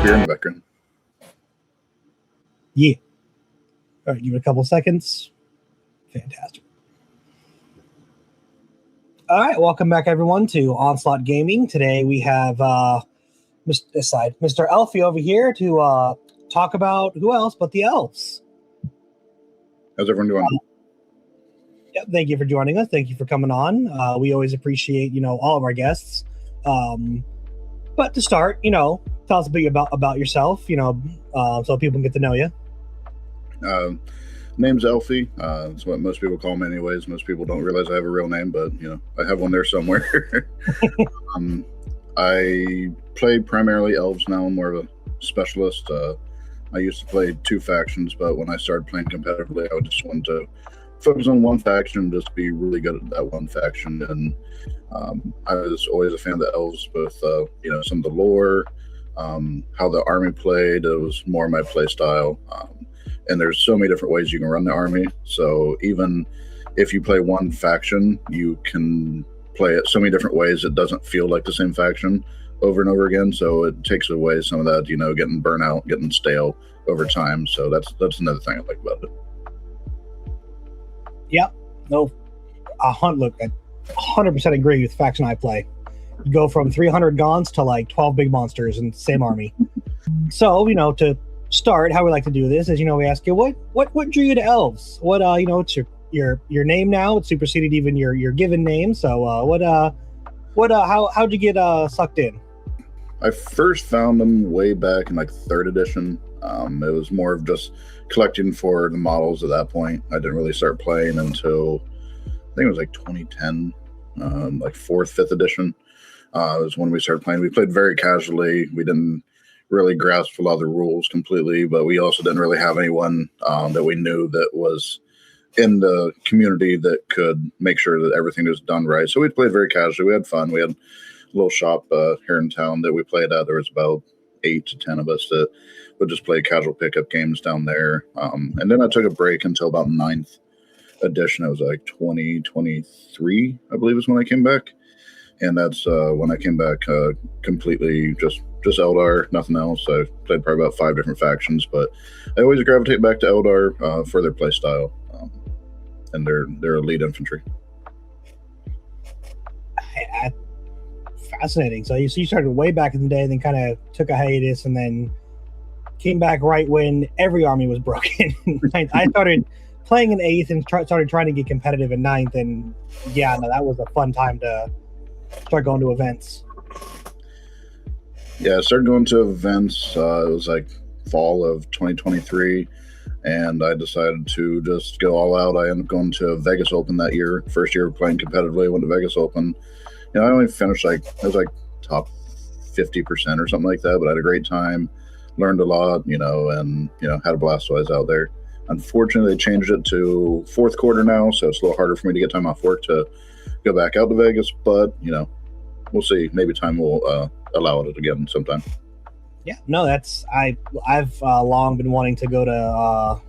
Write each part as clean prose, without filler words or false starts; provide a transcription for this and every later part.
you're in the background. Yeah. All right, give it a couple seconds. Fantastic. All right, welcome back, everyone, to Onslaught Gaming. Today we have Mr. Elfy over here to talk about who else but the elves. How's everyone doing? Yep, thank you for joining us. Thank you for coming on. We always appreciate, all of our guests. But to start, tell us a bit about yourself, so people can get to know you. Name's Elfy. That's what most people call me anyways. Most people don't realize I have a real name, but, I have one there somewhere. I play primarily elves now. I'm more of a specialist. I used to play two factions, but when I started playing competitively, I just wanted to focus on one faction and just be really good at that one faction. And I was always a fan of the elves, both, some of the lore, how the army played. It was more my play style. And there's so many different ways you can run the army. So even if you play one faction, you can play it so many different ways. It doesn't feel like the same faction over and over again. So it takes away some of that, getting burnout, getting stale over time. So that's another thing I like about it. Yeah, no, I 100% agree with the faction I play. You go from 300 Gaunts to like 12 big monsters in the same army. So, to start, how we like to do this is, we ask you what drew you to elves? What it's your name now. It's superseded even your given name. So how'd you get sucked in? I first found them way back in like 3rd edition. It was more of just collecting for the models at that point. I didn't really start playing until I think it was like 2010, like 4th, 5th edition. Was when we started playing. We played very casually. We didn't really grasp a lot of the rules completely, but we also didn't really have anyone that we knew that was in the community that could make sure that everything was done right. So we played very casually. We had fun. We had a little shop here in town that we played at. There was about 8 to 10 of us that would just play casual pickup games down there. And then I took a break until about 9th edition. It was like 2023, I believe is when I came back. And that's when I came back completely just Eldar, nothing else. I played probably about 5 different factions, but I always gravitate back to Eldar for their play style and their elite infantry. Fascinating. So you started way back in the day, and then kind of took a hiatus, and then came back right when every army was broken. I started playing in 8th and started trying to get competitive in 9th, and that was a fun time to start going to events. Yeah, I started going to events. It was like fall of 2023, and I decided to just go all out. I ended up going to Vegas Open that year. First year of playing competitively, I went to Vegas Open. I only finished I was like top 50% or something like that, but I had a great time, learned a lot, and had a blast while I was out there. Unfortunately, they changed it to 4th quarter now, so it's a little harder for me to get time off work to go back out to Vegas, but we'll see. Maybe time will allow it again sometime. Yeah, no, I've long been wanting to go to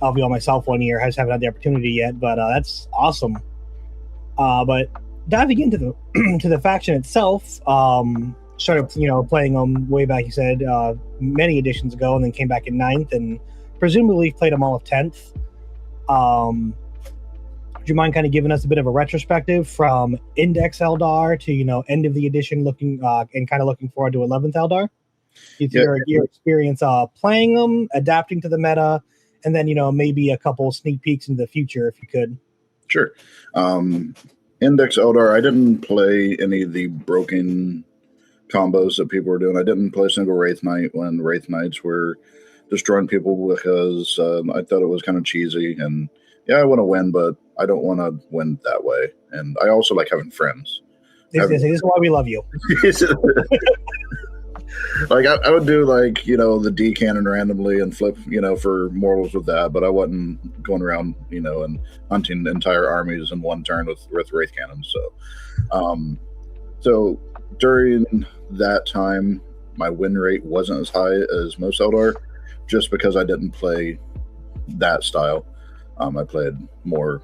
LVO myself one year. I just haven't had the opportunity yet, but that's awesome. But diving into the to the faction itself, started playing them way back. You said many editions ago, and then came back in 9th, and presumably played them all of 10th. Do you mind kind of giving us a bit of a retrospective from Index Eldar to end of the edition, looking and kind of looking forward to 11th Eldar? Your experience playing them, adapting to the meta, and then maybe a couple sneak peeks into the future if you could. Sure. Index Eldar, I didn't play any of the broken combos that people were doing. I didn't play a single Wraith Knight when Wraith Knights were destroying people because I thought it was kind of cheesy. And I want to win, but I don't want to win that way. And I also like having friends. This is why we love you. Like I would do the D cannon randomly and flip, for mortals with that, but I wasn't going around, and hunting entire armies in one turn with Wraith cannons. So during that time, my win rate wasn't as high as most Eldar, just because I didn't play that style. I played more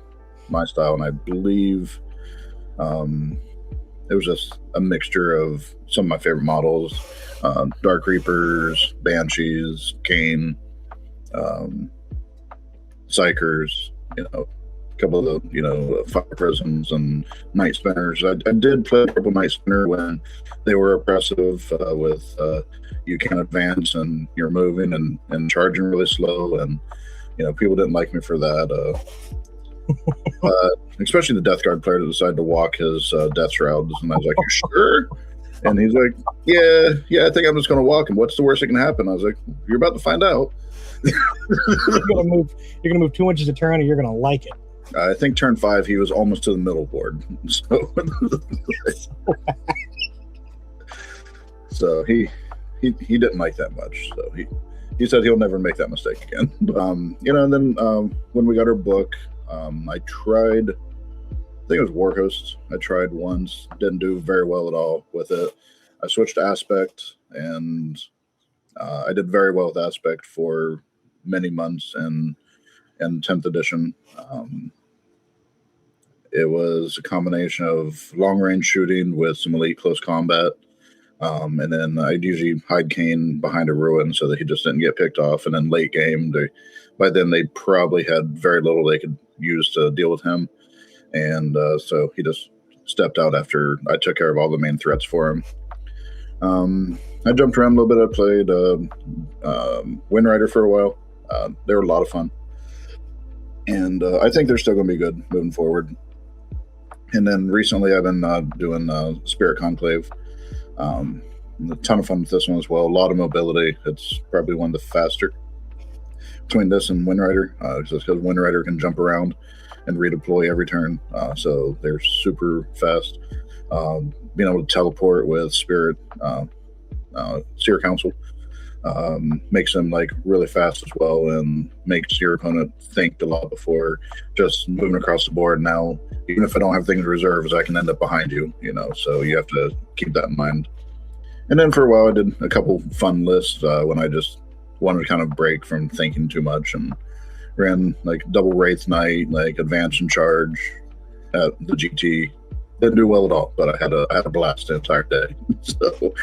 my style, and I believe it was just a mixture of some of my favorite models: Dark Reapers, Banshees, Kane, Psychers. A couple of the Fire Prisms and Night Spinners. I did play a couple Night Spinner when they were oppressive with you can't advance and you're moving and charging really slow, and people didn't like me for that. Especially the Death Guard player that decided to walk his death shrouds, and I was like, "You sure?" And he's like, "Yeah, I think I'm just going to walk him. What's the worst that can happen?" I was like, "You're about to find out." You're gonna move 2 inches a turn, and you're gonna like it. I think turn 5, he was almost to the middle board, so he didn't like that much. So he said he'll never make that mistake again. And then when we got our book, I tried. I think it was Warhost. I tried once, didn't do very well at all with it. I switched to Aspect, and I did very well with Aspect for many months in 10th edition. It was a combination of long-range shooting with some elite close combat, and then I'd usually hide Kane behind a ruin so that he just didn't get picked off. And then late game, by then they probably had very little they could use to deal with him, and so he just stepped out after I took care of all the main threats for him. I jumped around a little bit. I played Wind Rider for a while. They were a lot of fun, and I think they're still going to be good moving forward. And then recently I've been doing Spirit Conclave. A ton of fun with this one as well. A lot of mobility. It's probably one of the faster between this and Wind Rider, just because Wind Rider can jump around and redeploy every turn. So they're super fast. Being able to teleport with Spirit Seer Council makes them like really fast as well, and makes your opponent think a lot before just moving across the board. Now, even if I don't have things in reserves, I can end up behind you, so you have to keep that in mind. And then for a while I did a couple fun lists when I just wanted to kind of break from thinking too much, and ran like double Wraith Knight, like advance and charge at the GT. Didn't do well at all, but I had a blast the entire day. So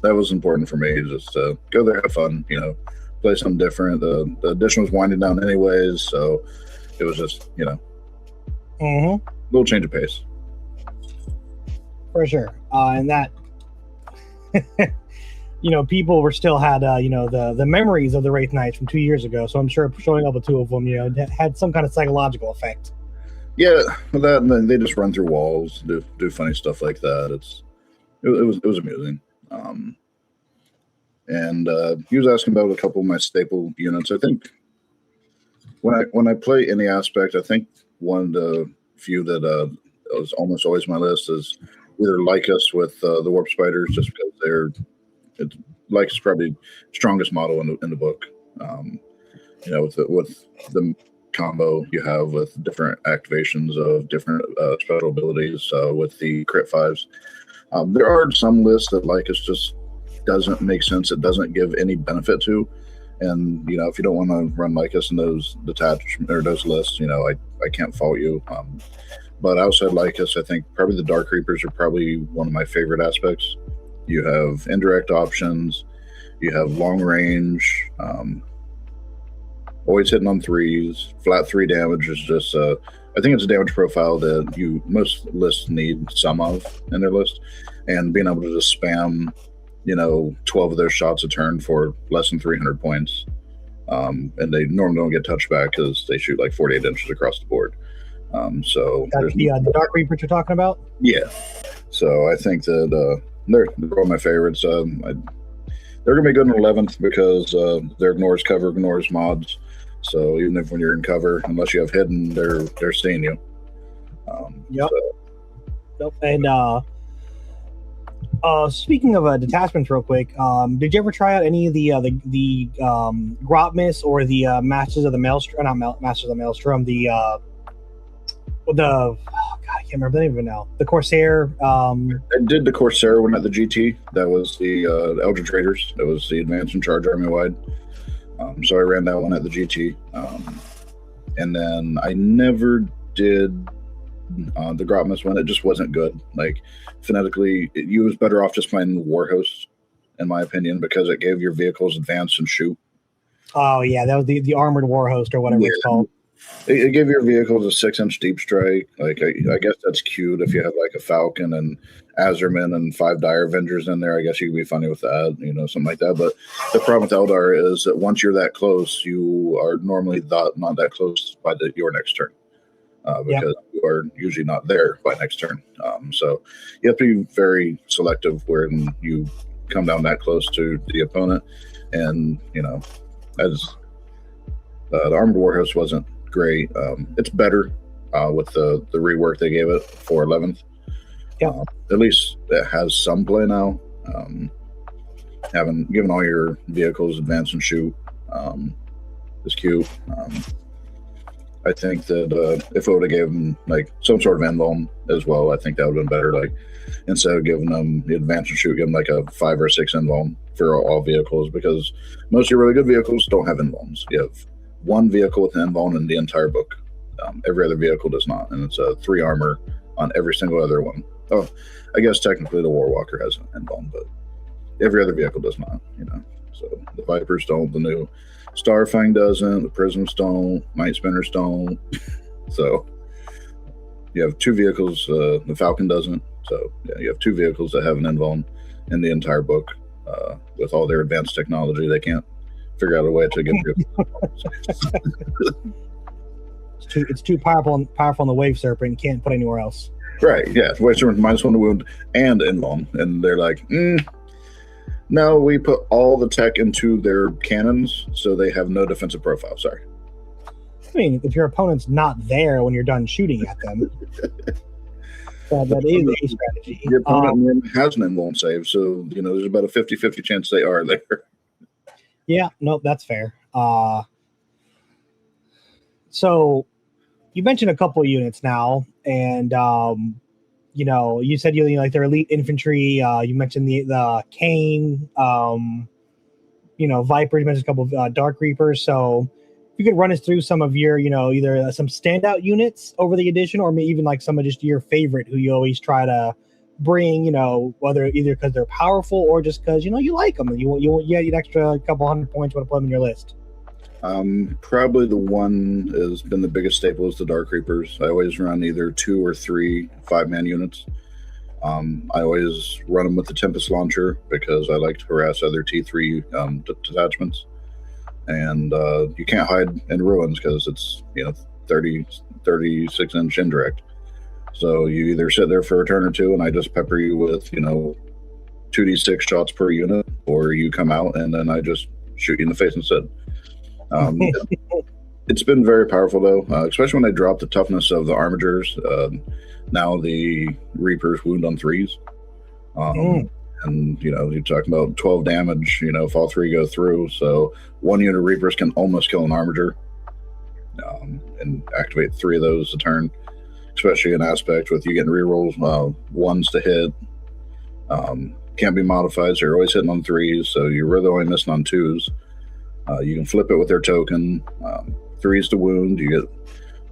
that was important for me, just to go there, have fun, play something different. The edition was winding down anyways, so it was just a little change of pace. For sure. And that people were still had the memories of the Wraith Knights from 2 years ago, so I'm sure showing up with two of them had some kind of psychological effect. Yeah, that, and then they just run through walls, do funny stuff like that. It was amusing. And he was asking about a couple of my staple units. I think when I play any Aspect, I think one of the few that was almost always my list is either Lycus with the Warp Spiders, just because Lycus is probably the strongest model in the book. With the combo you have with different activations of different special abilities with the crit 5s. There are some lists that Lycus just doesn't make sense. It doesn't give any benefit to, and if you don't want to run Lycus in those detachments or those lists, I can't fault you. But outside Lycus, I think probably the Dark Reapers are probably one of my favorite aspects. You have indirect options, you have long range, always hitting on 3s. Flat 3 damage is just I think it's a damage profile that most lists need some of in their list, and being able to just spam 12 of those shots a turn for less than 300 points, and they normally don't get touched back because they shoot like 48 inches across the board. So that's the Dark Reapers you're talking about. Yeah, so I think that they're one of my favorites. They're gonna be good in 11th because they're ignores cover, ignores mods. So even if when you're in cover, unless you have hidden, they're seeing you. Yep. And speaking of detachments, real quick, did you ever try out any of the Grotmis or the Masters of the Maelstrom? Not Masters of the Maelstrom. I can't remember the name of it now. The Corsair. I did the Corsair one at the GT. That was the Eldritch Raiders. That was the Advance and Charge Army wide. So I ran that one at the GT. And then I never did the Grotmus one. It just wasn't good. Like phonetically, you was better off just playing Warhost, in my opinion, because it gave your vehicles advance and shoot. Oh yeah, that was the armored warhost or whatever it's called. It gave your vehicles a 6-inch deep strike. Like I guess that's cute if you have like a Falcon and Azerman and 5 Dire Avengers in there. I guess you could be funny with that, something like that. But the problem with Eldar is that once you're that close, you are normally not that close by your next turn. Because you are usually not there by next turn. So you have to be very selective when you come down that close to the opponent. And, as the Armored Warhost wasn't great. It's better with the rework they gave it for 11th. Yeah. At least it has some play now. Given all your vehicles advance and shoot is cute. I think that if it would have given them like some sort of invuln as well, I think that would have been better. Like instead of giving them the advance and shoot, give them like a 5 or 6 invuln for all vehicles, because most of your really good vehicles don't have invulns. You have one vehicle with an invuln in the entire book. Every other vehicle does not, and it's a 3 armor on every single other one. Oh, I guess technically the Warwalker has an invuln, but every other vehicle does not. So the Vipers don't. The new Starfang doesn't. The Prisms don't. Night Spinners don't. So you have 2 vehicles. The Falcon doesn't. So yeah, you have 2 vehicles that have an invuln in the entire book. With all their advanced technology, they can't figure out a way to get it's too powerful on the Wave Serpent. You can't put anywhere else. Right, yeah. Wave Serpent -1 to wound and invuln. And they're like, no, we put all the tech into their cannons, so they have no defensive profile. Sorry. I mean, if your opponent's not there when you're done shooting at them, that is a strategy. Your opponent has an invuln save, so there's about a 50-50 chance they are there. Yeah, no, that's fair. So you mentioned a couple of units now, and you said you like their elite infantry. You mentioned the Kane, Viper. You mentioned a couple of Dark Reapers. So if you could run us through some of your, either some standout units over the edition, or maybe even like some of just your favorite who you always try to bring. Whether either because they're powerful or just because you like them and you get an extra couple hundred points when to put them in your list. Probably the one has been the biggest staple is the Dark Reapers. I always run either 2 or 3 5-man units. I always run them with the Tempest Launcher because I like to harass other T3 detachments. And you can't hide in ruins because it's 36-inch indirect. So you either sit there for a turn or 2 and I just pepper you with 2d6 shots per unit, or you come out and then I just shoot you in the face instead. It's been very powerful though, especially when I drop the toughness of the armigers. Now the Reapers wound on 3s. And you're talking about 12 damage, if all 3 go through. So 1 unit of Reapers can almost kill an armiger, and activate 3 of those a turn, especially an aspect with you getting rerolls, 1s to hit. Can't be modified, so you're always hitting on 3s, so you're really only missing on 2s. You can flip it with their token. 3s to wound. You get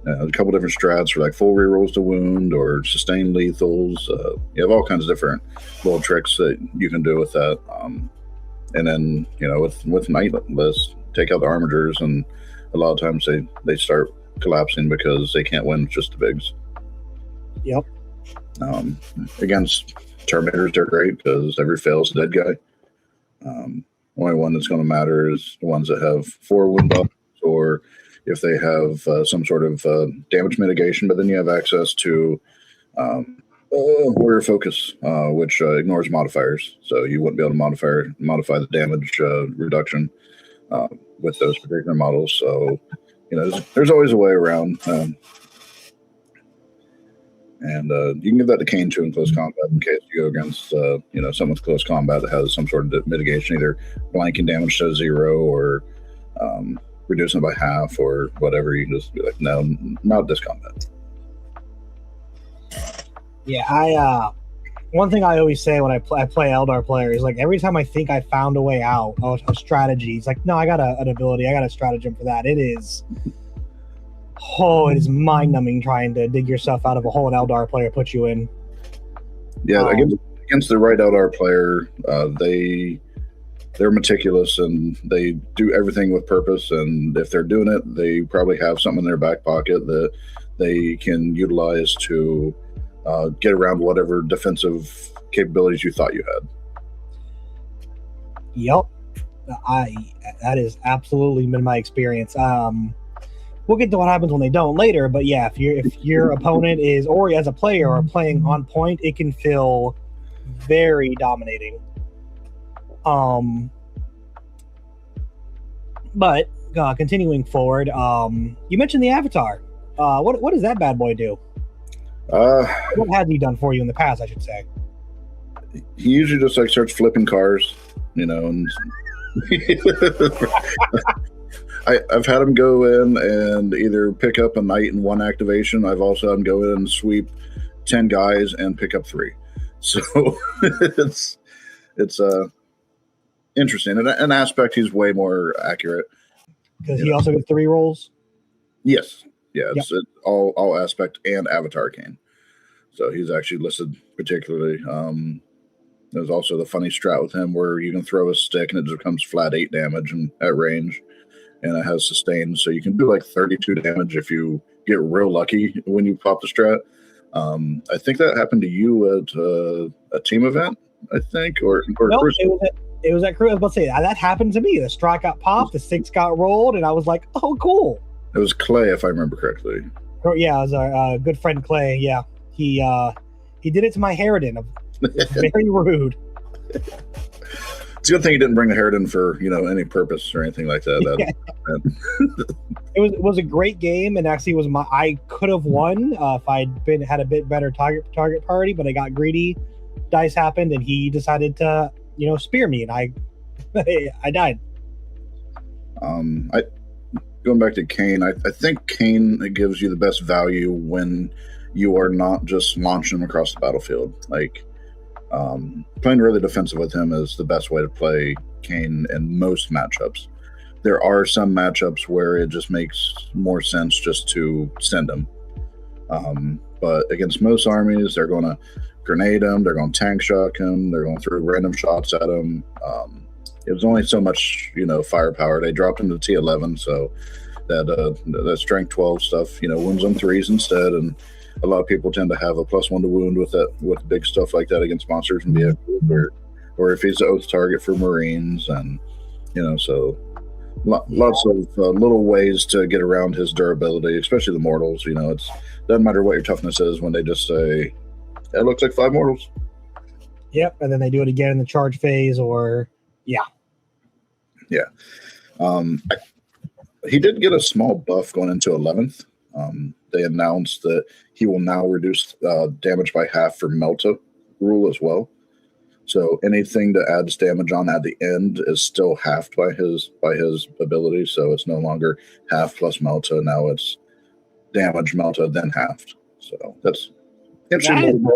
a couple different strats for like full rerolls to wound or sustained lethals. You have all kinds of different little tricks that you can do with that. And then with Nightless, take out the armigers, and a lot of times they start collapsing because they can't win with just the bigs. Yep. Against Terminators, they're great because every fail is a dead guy. Only one that's going to matter is the ones that have 4 wound buffs, or if they have some sort of damage mitigation, but then you have access to Warrior Focus, which ignores modifiers. So you wouldn't be able to modify the damage reduction with those particular models. So, there's always a way around. And you can give that to Kane too in close combat in case you go against someone with close combat that has some sort of mitigation, either blanking damage to 0 or reducing it by half or whatever. You can just be like, no, not this combat. Yeah, one thing I always say when I play Eldar players, like every time I think I found a way out of a strategy, it's like, no, I got an ability, I got a stratagem for that. It is Oh, it is mind-numbing trying to dig yourself out of a hole an Eldar player puts you in. Yeah, against the right Eldar player, they're meticulous and they do everything with purpose. And if they're doing it, they probably have something in their back pocket that they can utilize to get around whatever defensive capabilities you thought you had. Yep, that is absolutely been my experience. We'll get to what happens when they don't later, but yeah, if your opponent is, or as a player, are playing on point, it can feel very dominating. But continuing forward, you mentioned the Avatar. What does that bad boy do? What has he done for you in the past, I should say? He usually just like starts flipping cars, and I've had him go in and either pick up a knight in one activation. I've also had him go in and sweep 10 guys and pick up 3. So it's interesting. In an aspect, he's way more accurate. Because he also gets 3 rolls? Yes. Yeah, it's all aspect and Avatar Kane. So he's actually listed particularly. There's also the funny strat with him where you can throw a stick and it just becomes flat 8 damage at range. And it has sustain, so you can do like 32 damage if you get real lucky when you pop the strat. I think that happened to you at a team event, I think, or no, it was at crew. I was about to say that happened to me. The strat got popped, the 6 got rolled, and I was like, "Oh, cool." It was Clay, if I remember correctly. Oh, yeah, it was our good friend Clay. Yeah, he did it to my Harridan. Very rude. It's a good thing he didn't bring the Harridan for any purpose or anything like that. It was a great game, and actually I could have won if I'd had a bit better target party, but I got greedy. Dice happened, and he decided to spear me, and I died. Going back to Kane, I think Kane gives you the best value when you are not just launching him across the battlefield. Like playing really defensive with him is the best way to play Kane in most matchups. There are some matchups where it just makes more sense just to send him. But against most armies, they're going to grenade him, they're going to tank shock him, they're going to throw random shots at him. It was only so much, firepower. They dropped him to T11, so that strength 12 stuff, wounds on 3s instead. And a lot of people tend to have a +1 to wound with big stuff like that against monsters and vehicles, or if he's an oath target for Marines, and so lots of little ways to get around his durability, especially the mortals. It doesn't matter what your toughness is when they just say, "It looks like 5 mortals." Yep, and then they do it again in the charge phase, or yeah. He did get a small buff going into 11th. They announced that he will now reduce damage by half for Melta rule as well. So anything that adds damage on at the end is still halved by his ability. So it's no longer half plus Melta. Now it's damage Melta then halved. So that's interesting.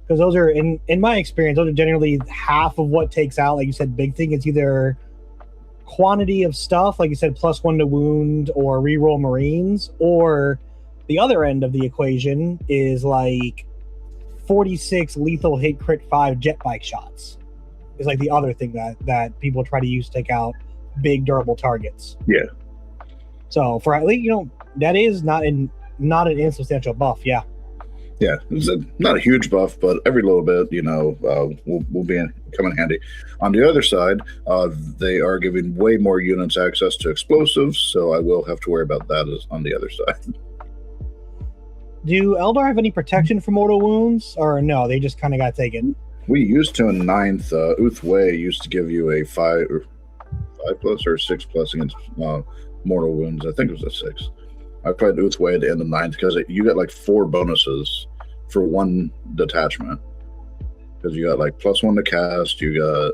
Because those are, in my experience, those are generally half of what takes out. Like you said, big thing is either quantity of stuff, like you said, +1 to wound or reroll Marines, or the other end of the equation is like 46 lethal hit crit 5 jet bike shots. Is like the other thing that people try to use to take out big durable targets. Yeah. So for at least that is not an insubstantial buff. Yeah. Yeah, it's not a huge buff, but every little bit, will come in handy. On the other side, they are giving way more units access to explosives, so I will have to worry about that on the other side. Do Eldar have any protection for mortal wounds, or no? They just kind of got taken. We used to in 9th. Uthway used to give you a 5+ or 6+ against mortal wounds. I think it was a 6. I played Uthway at the end of 9th because you got like 4 bonuses for 1 detachment. Because you got like +1 to cast, you got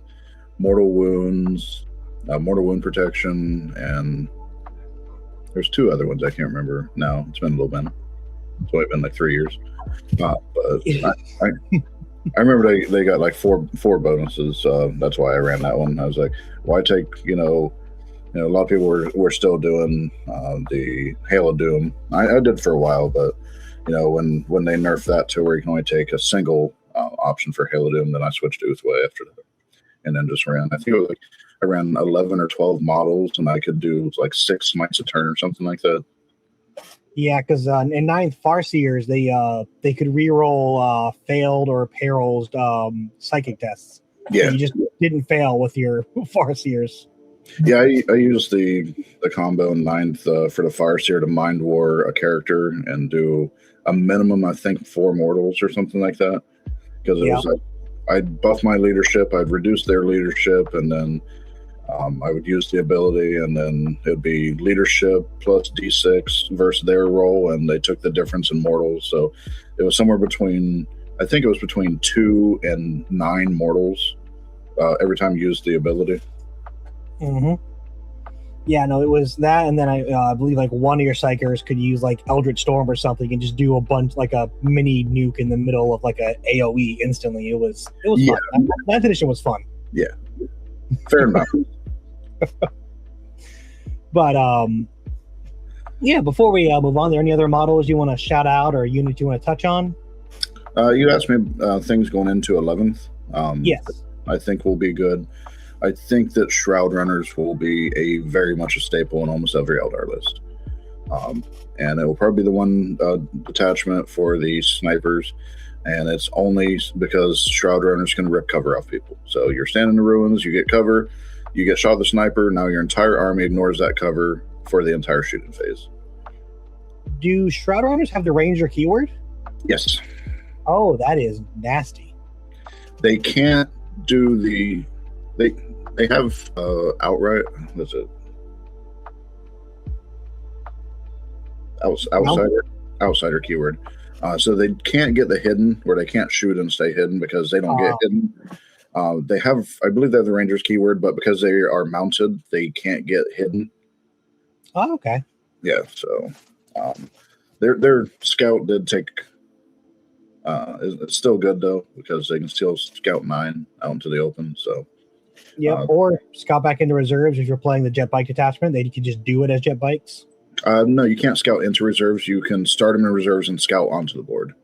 mortal wounds, mortal wound protection, and there's 2 other ones I can't remember now. It's been a little bit. It's only been like 3 years. But I remember they got like 4 bonuses. That's why I ran that one. I was like, why take a lot of people were still doing the Hail of Doom. I did for a while, but when they nerfed that to where you can only take a single option for Hail of Doom, then I switched to Uthway after that, and then just ran. I think it was like I ran 11 or 12 models, and I could do like 6 smites a turn or something like that. Yeah, because in ninth Farseers, they could reroll failed or perils psychic tests. Yeah, so you just didn't fail with your Farseers. Yeah, I used the combo in ninth for the Farseer to Mind War a character and do a minimum, I think, 4 mortals or something like that. Because it was like I'd buff my leadership, I'd reduce their leadership, and then I would use the ability, and then it'd be leadership plus D6 versus their roll, and they took the difference in mortals. So it was somewhere between, I think it was between 2 and 9 mortals every time you used the ability. Mm-hmm. Yeah, no, it was that, and then I believe like one of your psychers could use like Eldritch Storm or something and just do a bunch, like a mini nuke in the middle of like a AOE instantly. It was fun. That edition was fun. Yeah, fair enough. But yeah, before we move on, are there any other models you want to shout out or units you want to touch on? You asked me things going into 11th. Yes, I think will be good. I think that Shroud Runners will be very much a staple in almost every Eldar list. And it will probably be the one detachment for the snipers. And it's only because Shroud Runners can rip cover off people. So you're standing in the ruins, you get cover, you get shot with the sniper, now your entire army ignores that cover for the entire shooting phase. Do Shroud Runners have the Ranger keyword? Yes. Oh, that is nasty. They can't do the... They have outright. What's it? Outsider keyword. So they can't get the hidden, where they can't shoot and stay hidden because they don't get hidden. They have, I believe, they have the Rangers keyword, but because they are mounted, they can't get hidden. Oh, okay. Yeah. So their scout did take. It's still good though because they can still scout 9 out into the open. So. Yeah, or scout back into reserves if you're playing the jet bike detachment. They can just do it as jet bikes. No, you can't scout into reserves. You can start them in reserves and scout onto the board.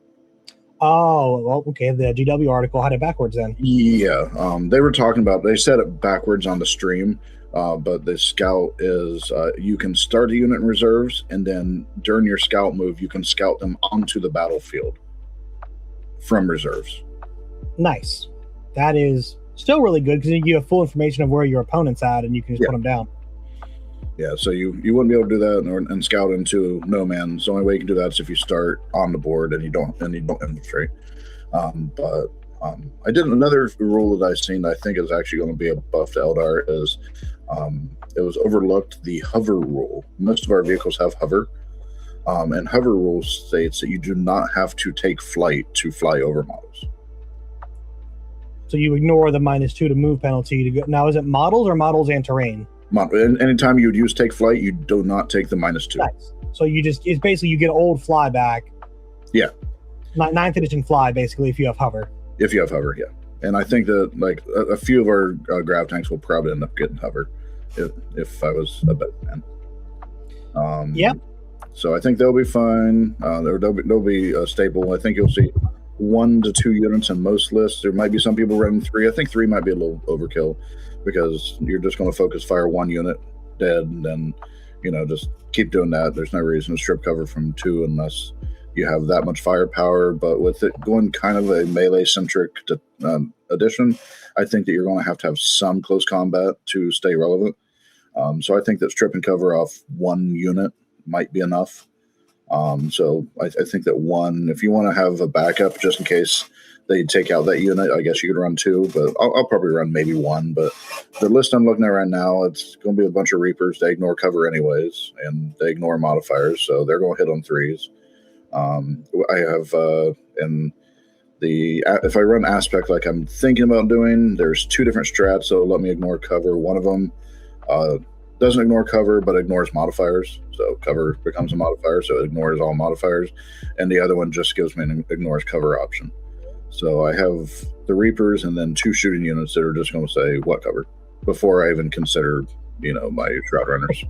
Oh, well, okay. The GW article had it backwards then. Yeah, they were talking about, they said it backwards on the stream, but the scout is you can start a unit in reserves, and then during your scout move, you can scout them onto the battlefield from reserves. Nice. That is still really good because you have full information of where your opponent's at, and you can just put them down. Yeah, so you wouldn't be able to do that and scout into no man's. The only way you can do that is if you start on the board and you don't infiltrate. But I did another rule that I've seen that I think is actually going to be a buff to Eldar is it was overlooked, the hover rule. Most of our vehicles have hover, and hover rule states that you do not have to take flight to fly over models. So you ignore the -2 to move penalty to go. Now, is it models or models and terrain? Anytime you would use take flight, you do not take the -2. Nice. So it's basically you get old fly back. Yeah. 9th edition fly, basically, if you have hover. If you have hover, yeah. And I think that like a few of our grav tanks will probably end up getting hover if I was a bet man. Yep. So I think they'll be fine. They'll be a staple. I think you'll see 1 to 2 units in most lists. There might be some people running 3. I think 3 might be a little overkill because you're just going to focus fire 1 unit dead and then, just keep doing that. There's no reason to strip cover from 2 unless you have that much firepower. But with it going kind of a melee-centric edition, I think that you're going to have some close combat to stay relevant. So I think that stripping cover off 1 unit might be enough. So I think that 1, if you want to have a backup just in case they take out that unit, I guess you could run 2, but I'll probably run maybe 1. But the list I'm looking at right now, it's going to be a bunch of Reapers. They ignore cover anyways, and they ignore modifiers, so they're going to hit on 3s. I have if I run aspect like I'm thinking about doing, there's 2 different strats that'll let me ignore cover. One of them doesn't ignore cover but ignores modifiers, so cover becomes a modifier, so it ignores all modifiers, and the other one just gives me an ignores cover option. So I have the Reapers and then 2 shooting units that are just going to say what cover before I even consider my Shroud Runners.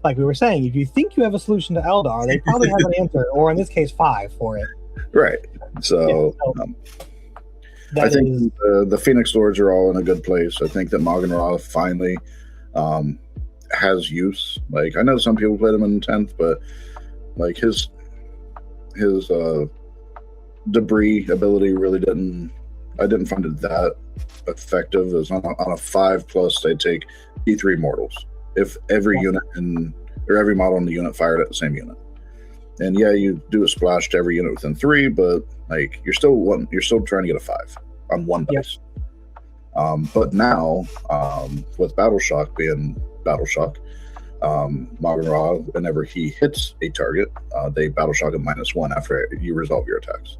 Like we were saying, if you think you have a solution to Eldar, they probably have an answer, or in this case, 5 for it. Right. So, I think the Phoenix Lords are all in a good place. I think that Morgan Ra finally has use. Like, I know some people played him in 10th, but like his debris ability really I didn't find it that effective. As on a 5+, they take E3 mortals if every unit or every model in the unit fired at the same unit. And yeah, you do a splash to every unit within 3, but like you're still trying to get a 5 on one dice. But now with Battle Shock being Battle Shock, Morgan Ra, whenever he hits a target, they Battle Shock at -1 after you resolve your attacks.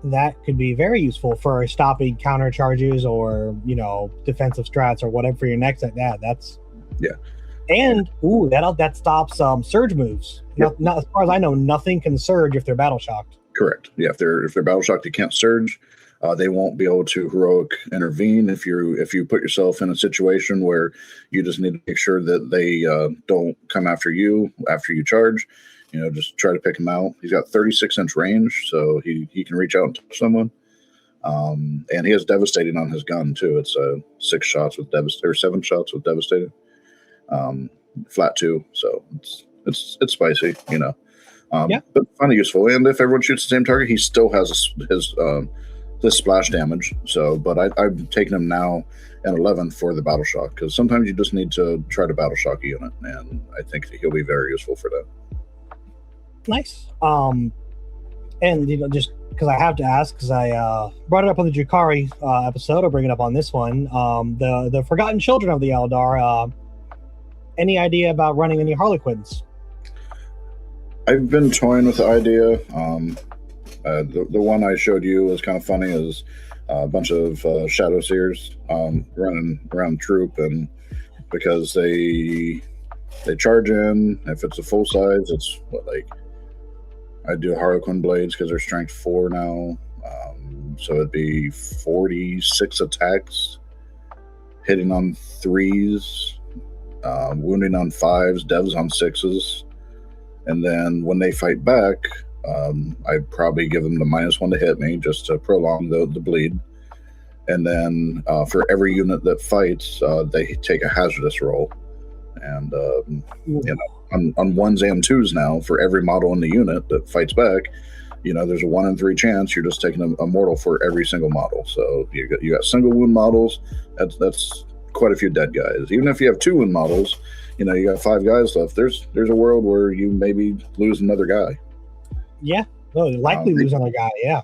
That could be very useful for stopping counter charges or defensive strats or whatever for your next. That's and that stops surge moves. Not as far as I know, nothing can surge if they're battle shocked. Correct. Yeah, if they're battle shocked, they can't surge. They won't be able to heroic intervene if you put yourself in a situation where you just need to make sure that they don't come after you after you charge. Just try to pick him out. He's got 36-inch range, so he can reach out and touch someone. And he has devastating on his gun too. It's 6 shots with or 7 shots with devastating. Flat 2, so it's spicy, but kind of useful. And if everyone shoots the same target, he still has his splash damage. So, but I've taken him now in 11 for the battle shock, because sometimes you just need to try to battle shock a unit, and I think that he'll be very useful for that. Nice. And just because I have to ask, because I brought it up on the Drukhari episode, I'll bring it up on this one. The Forgotten Children of the Eldar. Any idea about running any Harlequins? I've been toying with the idea. The one I showed you was kind of funny. Is a bunch of Shadow Seers running around troop, and because they charge in. If it's a full size, it's I do Harlequin blades because they're strength 4 now, so it'd be 46 attacks, hitting on 3s, wounding on 5s, devs on 6s, and then when they fight back, I'd probably give them the -1 to hit me just to prolong the bleed, and then for every unit that fights, they take a hazardous roll, and on 1s and 2s now, for every model in the unit that fights back, there's a 1 in 3 chance you're just taking a mortal for every single model. So you got single wound models. That's quite a few dead guys. Even if you have 2 wound models, you got 5 guys left. There's a world where you maybe lose another guy. Yeah, likely lose another guy. Yeah,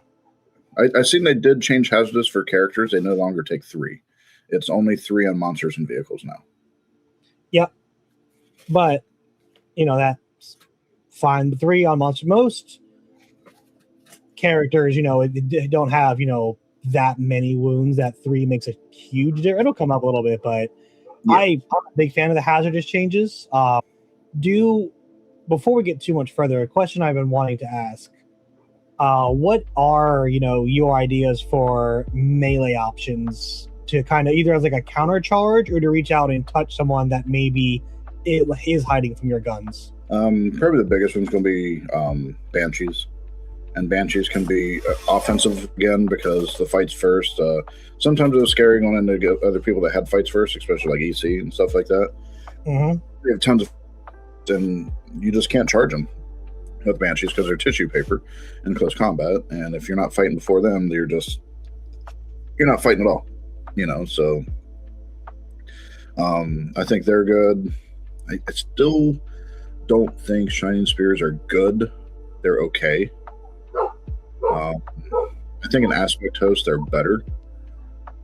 I seen they did change hazardous for characters. They no longer take 3. It's only 3 on monsters and vehicles now. Yep, but that's fine. 3 on most characters, don't have that many wounds. That 3 makes a huge difference. It'll come up a little bit, but yeah. I'm a big fan of the hazardous changes. Before we get too much further, a question I've been wanting to ask: what are your ideas for melee options to kind of either as a counter charge or to reach out and touch someone that maybe it is hiding from your guns? Probably the biggest one's going to be Banshees. And Banshees can be offensive again because the fights first. Sometimes it was scary going in to get other people that had fights first, especially like EC and stuff like that. Mm-hmm. We have tons of, and you just can't charge them with Banshees because they're tissue paper in close combat. And if you're not fighting before them, you're not fighting at all. So I think they're good. I still don't think Shining Spears are good. They're okay. I think in Aspect Host they're better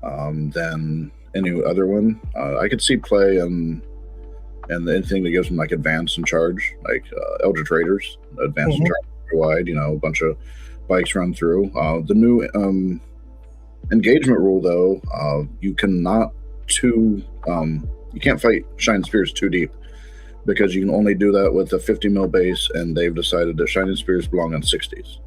than any other one. I could see play and anything that gives them advance and charge, Eldritch Raiders, advance and charge wide. A bunch of bikes run through. The new engagement rule though, you can't fight Shining Spears too deep, because you can only do that with a 50 mil base, and they've decided that Shining Spears belong on 60s.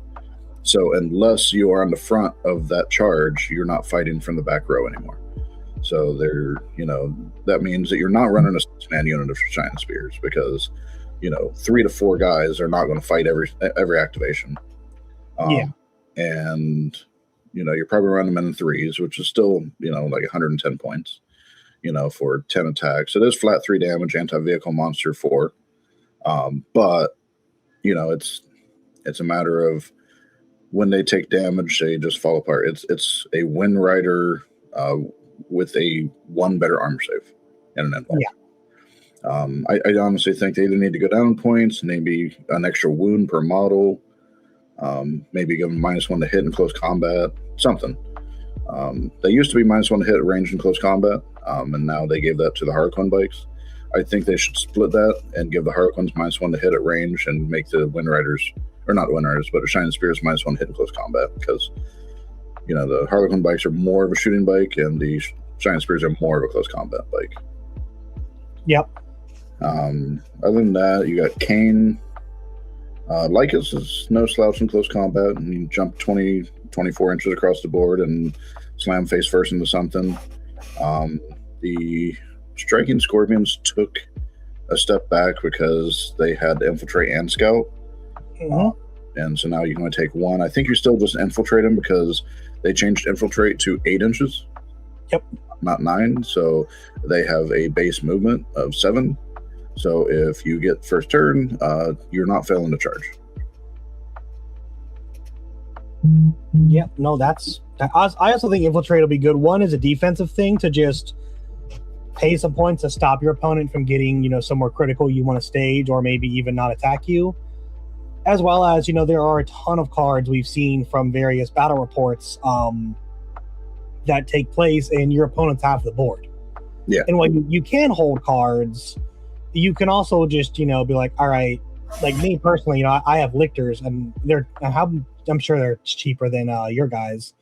So unless you are on the front of that charge, you're not fighting from the back row anymore. So they're, that means that you're not running a 6-man unit of Shining Spears because, 3 to 4 guys are not going to fight every activation. And, you're probably running them in 3s, which is still, like 110 points, for 10 attacks. It is flat 3 damage, anti-vehicle monster 4. But, it's a matter of when they take damage, they just fall apart. It's a Wind Rider with a 1 better armor save and an endwall. I honestly think they either need to go down points, maybe an extra wound per model, maybe give them -1 to hit in close combat, something. They used to be -1 to hit at range in close combat, and now they gave that to the Harlequin bikes. I think they should split that and give the Harlequins -1 to hit at range and make the Wind Riders, or not Wind Riders, but the Shining Spears -1 hit in close combat, because the Harlequin bikes are more of a shooting bike and the Shining Spears are more of a close combat bike. Yep. Other than that, you got Kane. Lycus is no slouch in close combat, and you jump 24 inches across the board and slam face first into something. The Striking Scorpions took a step back because they had Infiltrate and Scout. And so now you can only take 1. I think you still just infiltrate them because they changed Infiltrate to 8 inches. Yep. Not 9. So they have a base movement of 7. So if you get first turn, you're not failing to charge. Yep. No, I also think Infiltrate will be good. One is a defensive thing to just pay some points to stop your opponent from getting, somewhere critical you want to stage, or maybe even not attack you. As well as, there are a ton of cards we've seen from various battle reports that take place and your opponent's half the board. Yeah. And when you can hold cards, you can also just, be like, all right, like me personally, I have lictors and I'm sure they're cheaper than your guys.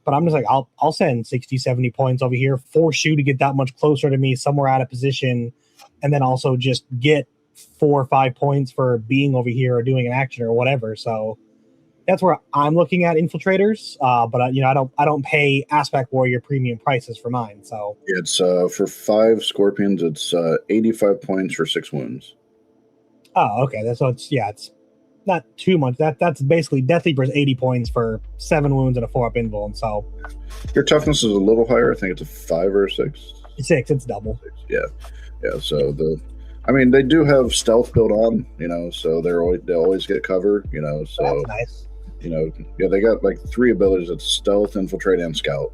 But I'm just like, I'll send 60, 70 points over here, force you to get that much closer to me somewhere out of position, and then also just get 4 or 5 points for being over here or doing an action or whatever. So that's where I'm looking at infiltrators. But I don't pay Aspect Warrior premium prices for mine. So it's for 5 Scorpions, it's 85 points for 6 wounds. Oh, okay. It's not too much. That's basically Death Leaper's 80 points for 7 wounds and a 4-up invuln. So your toughness is a little higher. I think it's a 5 or a 6. 6. It's double. 6. Yeah. So they do have stealth built on, so they always get cover, so that's nice. They got like 3 abilities. It's stealth, infiltrate, and scout.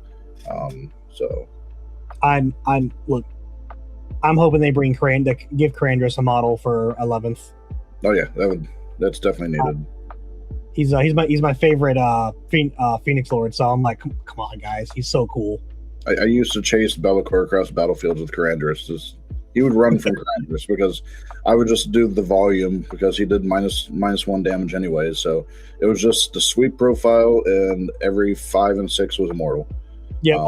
So I'm hoping they bring give Karandras a model for 11th. Oh yeah, that's definitely needed. He's my favorite Phoenix Lord, so I'm like, come on guys, he's so cool. I used to chase Be'lakor across battlefields with Karandras. He would run from Karandras because I would just do the volume because he did -1 damage anyway. So it was just the sweep profile, and every 5 and 6 was immortal. Yeah,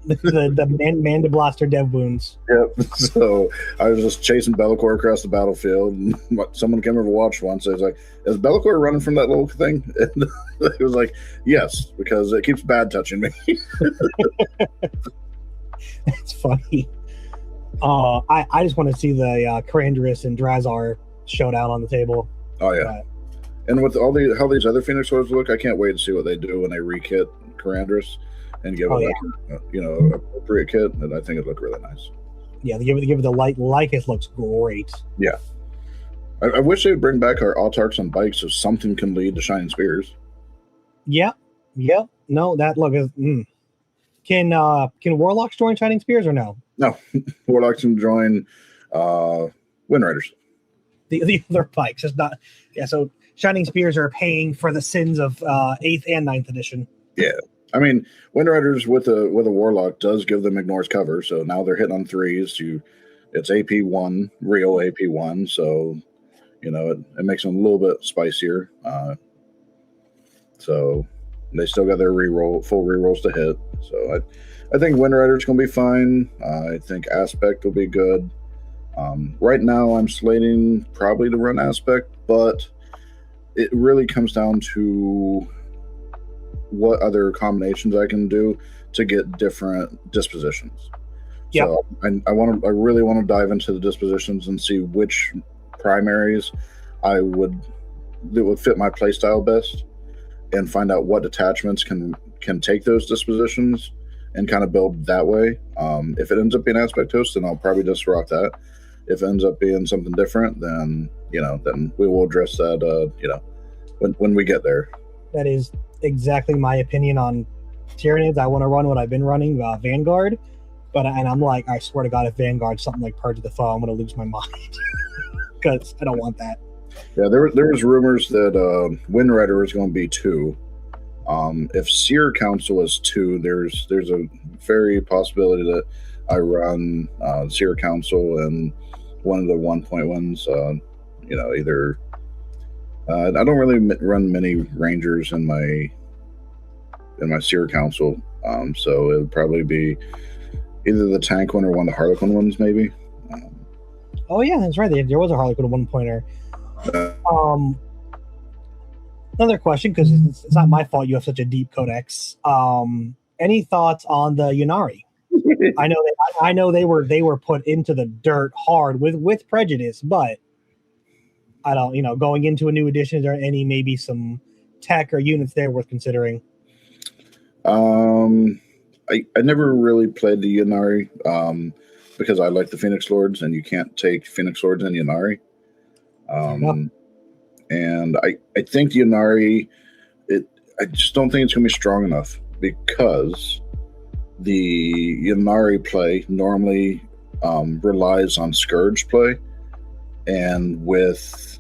the Manda Blaster dev wounds. Yep. So I was just chasing Be'lakor across the battlefield, and someone came over to watch once. I was like, "Is Be'lakor running from that little thing?" And it was like, "Yes," because it keeps bad touching me. That's funny. I just want to see the Karandras and Drazar showdown on the table. Oh yeah. And with how these other Phoenix Lords look, I can't wait to see what they do when they re-kit Karandras and give it appropriate kit, and I think it'd look really nice. Yeah, they give it the light. Lycus looks great. Yeah. I wish they would bring back our Autarchs on bikes so something can lead to Shining Spears. Yeah. No, that look is. Can Warlocks join Shining Spears or no? No, Warlocks can join Wind Riders. The other bikes is not. Yeah, so Shining Spears are paying for the sins of 8th and 9th edition. Yeah, I mean, Wind Riders with a Warlock does give them ignores cover, so now they're hitting on 3s. It's AP1, real AP1, so it makes them a little bit spicier. So they still got their full rerolls to hit. So I think Wind Rider's going to be fine. I think Aspect will be good. Right now, I'm slating probably to run Aspect, but it really comes down to what other combinations I can do to get different dispositions. Yep. So I really want to dive into the dispositions and see which primaries that would fit my playstyle best, and find out what detachments can take those dispositions and kind of build that way. If it ends up being aspect host, then I'll probably just rock that. If it ends up being something different, then then we will address that when we get there. That is exactly my opinion on Tyranids. I want to run what I've been running, Vanguard, and I'm like, I swear to God, if Vanguard's something like Purge of the Foe, I'm going to lose my mind because I don't want that. Yeah, there was rumors that Wind Rider was going to be 2. If Seer Council is 2, there's a very possibility that I run Seer Council and one of the 1.1s. Either I don't really run many Rangers in my Seer Council, so it would probably be either the tank one or one of the Harlequin ones, maybe. Oh yeah, that's right. There was a Harlequin 1-pointer. Another question, because it's not my fault you have such a deep codex. Any thoughts on the Ynnari? I know they were put into the dirt hard with prejudice, but I don't, going into a new edition, is there maybe some tech or units there worth considering? I never really played the Ynnari because I like the Phoenix Lords, and you can't take Phoenix Lords in Ynnari. And I think the Ynnari, I just don't think it's going to be strong enough, because the Ynnari play normally relies on Scourge play, and with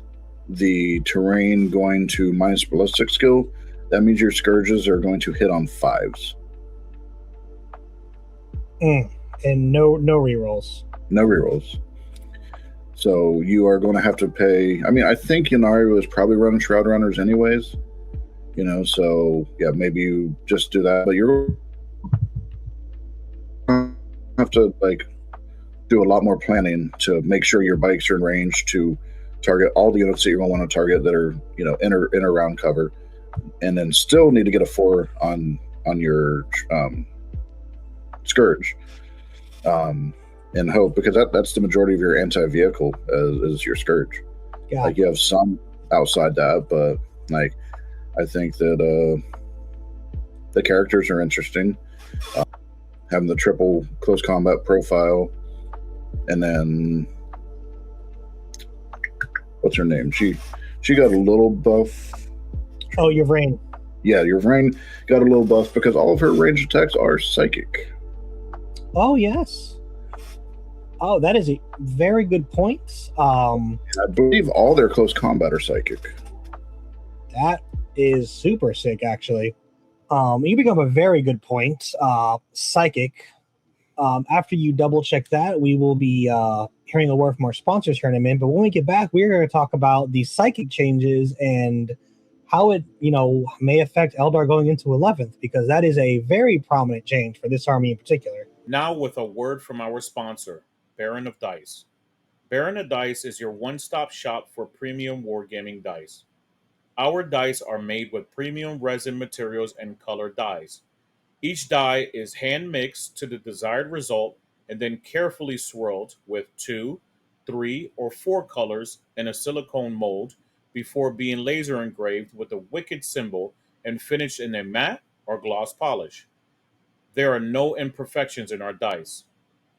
the terrain going to minus ballistic skill, that means your Scourges are going to hit on 5s. And no rerolls. No rerolls. So you are going to have to pay. I mean, I think Ynnari was probably running Shroud Runners anyways. So yeah, maybe you just do that. But you're going to have to do a lot more planning to make sure your bikes are in range to target all the units that you're going to want to target that are in or around cover, and then still need to get a 4 on your Scourge. And hope, because that's the majority of your anti-vehicle is your Scourge. Yeah. You have some outside that, but I think that the characters are interesting. Having the triple close combat profile, and then what's her name? She got a little buff. Oh, Yvraine. Yeah, Yvraine got a little buff because all of her ranged attacks are psychic. Oh yes. Oh, that is a very good point. I believe all their close combat are psychic. That is super sick, actually. You become a very good point. Psychic. After you double check that, we will be hearing a word from our sponsors here in a minute. But when we get back, we're going to talk about the psychic changes and how it, may affect Eldar going into 11th, because that is a very prominent change for this army in particular. Now with a word from our sponsor, Baron of Dice. Baron of Dice is your one-stop shop for premium wargaming dice. Our dice are made with premium resin materials and colored dyes. Each die is hand-mixed to the desired result and then carefully swirled with 2, 3, or 4 colors in a silicone mold before being laser engraved with a wicked symbol and finished in a matte or gloss polish. There are no imperfections in our dice.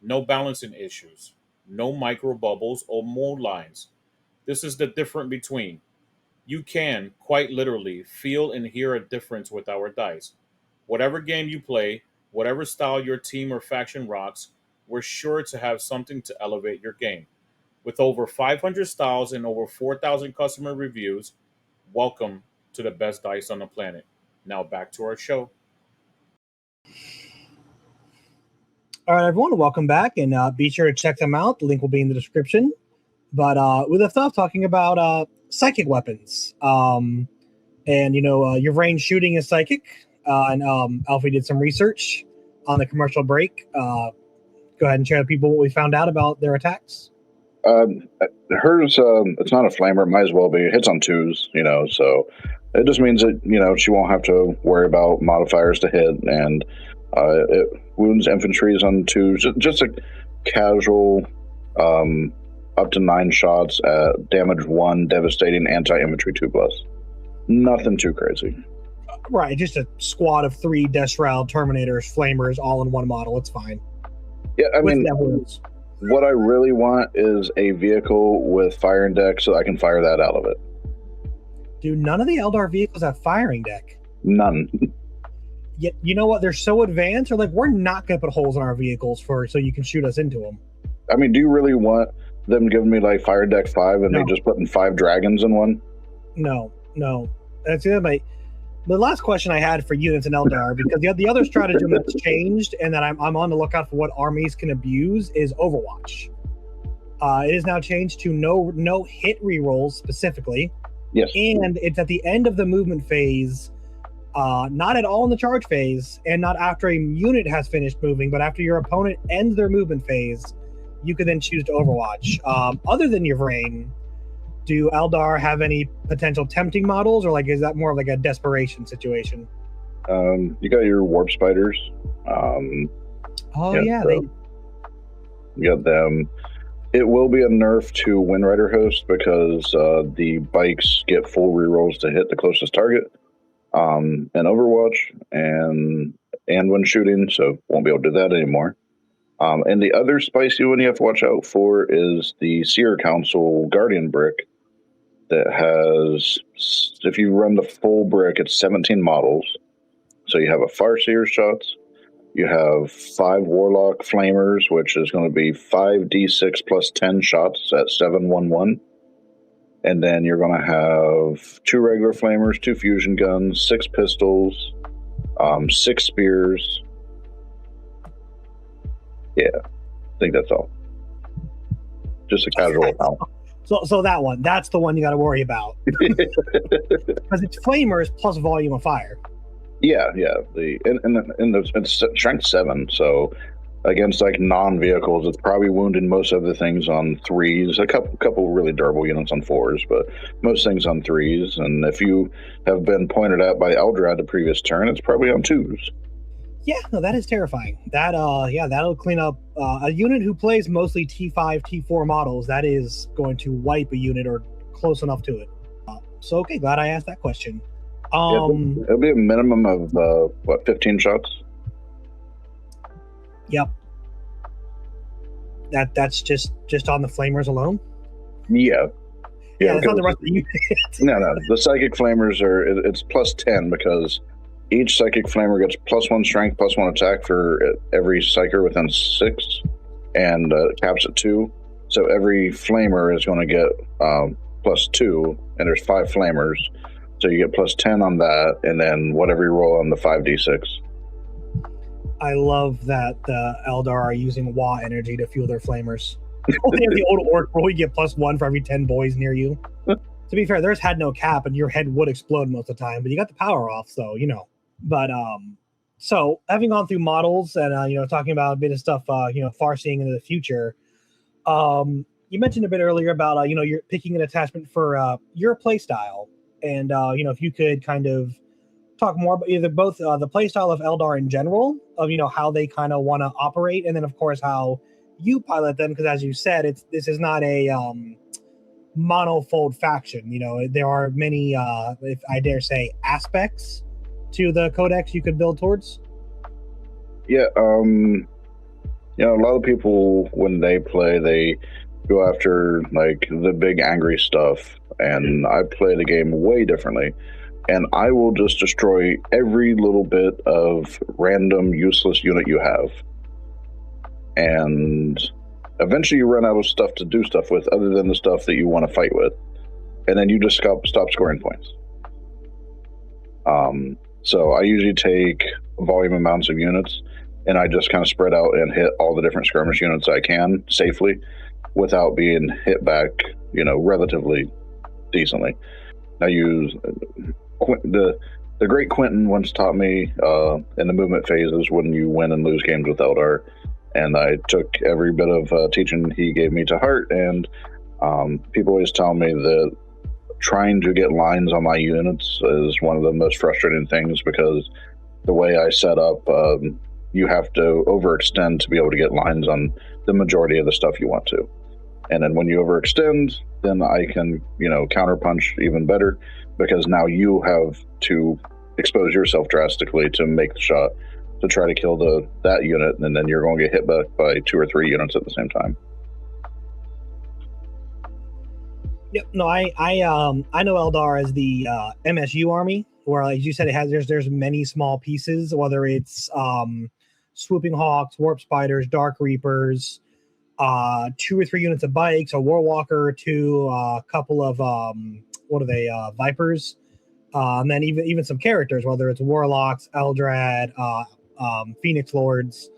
No balancing issues, no micro bubbles or mold lines. This is the difference between. You can, quite literally, feel and hear a difference with our dice. Whatever game you play, whatever style your team or faction rocks, we're sure to have something to elevate your game. With over 500 styles and over 4,000 customer reviews, welcome to the best dice on the planet. Now back to our show. All right, everyone, welcome back, and be sure to check them out. The link will be in the description. But we left off talking about psychic weapons. Your range shooting is psychic. And Elfy did some research on the commercial break. Go ahead and share with people what we found out about their attacks. Hers, it's not a flamer. It might as well be. It hits on 2s, so it just means that, she won't have to worry about modifiers to hit, and It wounds infantries on 2, just a casual, up to 9 shots at damage 1, devastating anti-infantry 2+. Nothing too crazy. Right, just a squad of 3 Deathshroud Terminators, Flamers, all in one model. It's fine. Yeah, I mean, what I really want is a vehicle with firing deck so I can fire that out of it. Dude, none of the Eldar vehicles have firing deck. None. Yet, you know what? They're so advanced. They're like, we're not going to put holes in our vehicles so you can shoot us into them. I mean, do you really want them giving me like fire deck 5 and they just putting 5 dragons in one? No. That's the last question I had for units in Eldar, because the other stratagem that's changed and that I'm on the lookout for what armies can abuse is Overwatch. It is now changed to no hit rerolls specifically. Yes. And it's at the end of the movement phase, not at all in the charge phase, and not after a unit has finished moving, but after your opponent ends their movement phase, you can then choose to Overwatch. Other than your Vrain, do Eldar have any potential tempting models, or like is that more of like a desperation situation? You got your warp spiders. You got them. It will be a nerf to Windrider Host because the bikes get full rerolls to hit the closest target in Overwatch and when shooting, so won't be able to do that anymore. And the other spicy one you have to watch out for is the Seer Council Guardian brick that has, if you run the full brick, it's 17 models. So you have a Farseer shots, you have 5 Warlock Flamers, which is going to be 5d6 plus 10 shots at 711. And then you're going to have 2 regular Flamers, 2 fusion guns, 6 pistols, 6 spears. Yeah, I think that's all. Just a casual count. So that's the one you got to worry about. Because it's Flamers plus volume of fire. Yeah. It's strength 7, so against like non-vehicles, it's probably wounding most other things on 3s. A couple really durable units on 4s, but most things on 3s. And if you have been pointed at by Eldrad the previous turn, it's probably on 2s. Yeah, no, that is terrifying. That'll clean up a unit who plays mostly T5, T4 models. That is going to wipe a unit or close enough to it. So, okay, glad I asked that question. It'll be a minimum of 15 shots. Yep. That's just on the Flamers alone. Yeah, it's not the rest of the unit. No. The Psychic Flamers it's plus 10 because each Psychic Flamer gets plus 1 strength, plus 1 attack for every Psyker within 6, and caps at 2. So every Flamer is going to get plus 2, and there's 5 Flamers. So you get plus 10 on that, and then whatever you roll on the 5d6. I love that the Eldar are using Wa energy to fuel their Flamers. They have the old Orc rule, you get plus 1 for every 10 boys near you. To be fair, theirs had no cap, and your head would explode most of the time, but you got the power off, so, you know. But so having gone through models and talking about a bit of stuff far seeing into the future, you mentioned a bit earlier about you're picking an attachment for your play style, and if you could kind of talk more about either both the play style of Eldar in general, of how they kind of want to operate, and then of course how you pilot them, because as you said, this is not a monofold faction. There are many if I dare say aspects to the codex you could build towards. A lot of people when they play, they go after like the big angry stuff, and I play the game way differently, and I will just destroy every little bit of random useless unit you have, and eventually you run out of stuff to do stuff with other than the stuff that you want to fight with, and then you just stop scoring points. So I usually take volume amounts of units, and I just kind of spread out and hit all the different skirmish units I can safely without being hit back, relatively decently. I use the great Quentin once taught me in the movement phases when you win and lose games with Eldar, and I took every bit of teaching he gave me to heart. And people always tell me that trying to get lines on my units is one of the most frustrating things, because the way I set up, you have to overextend to be able to get lines on the majority of the stuff you want to. And then when you overextend, then I can, counterpunch even better, because now you have to expose yourself drastically to make the shot to try to kill that unit, and then you're going to get hit back by 2 or 3 units at the same time. Yep. No, I know Eldar as the MSU army, where, like you said, there's many small pieces, whether it's swooping hawks, warp spiders, dark reapers, 2 or 3 units of bikes, a warwalker, 2, a couple of vipers, and then even some characters, whether it's warlocks, Eldrad, Phoenix Lords.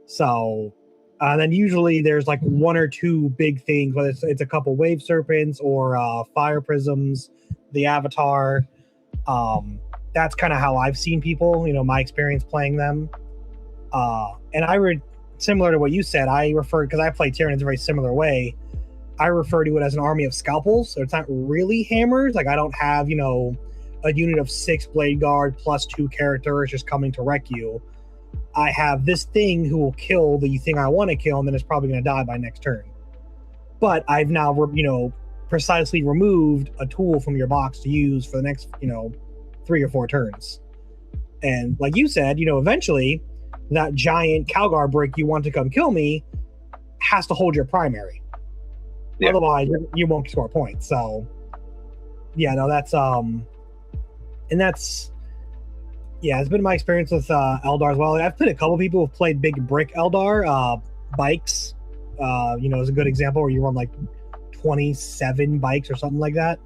So. Then usually there's like 1 or 2 big things, whether it's a couple wave serpents or fire prisms, the avatar. That's kind of how I've seen people, my experience playing them. And I would, similar to what you said, I refer, because I play Tyranids in a very similar way, I refer to it as an army of scalpels. So it's not really hammers. Like I don't have, a unit of 6 blade guard plus 2 characters just coming to wreck you. I have this thing who will kill the thing I want to kill, and then it's probably going to die by next turn. But I've now, precisely removed a tool from your box to use for the next, 3 or 4 turns. And like you said, eventually that giant Calgar brick you want to come kill me has to hold your primary. Yeah. Otherwise, you won't score points. So, yeah, no, that's yeah, it's been my experience with Eldar as well. I've played a couple people who've played big brick Eldar. Bikes, is a good example where you run like 27 bikes or something like that.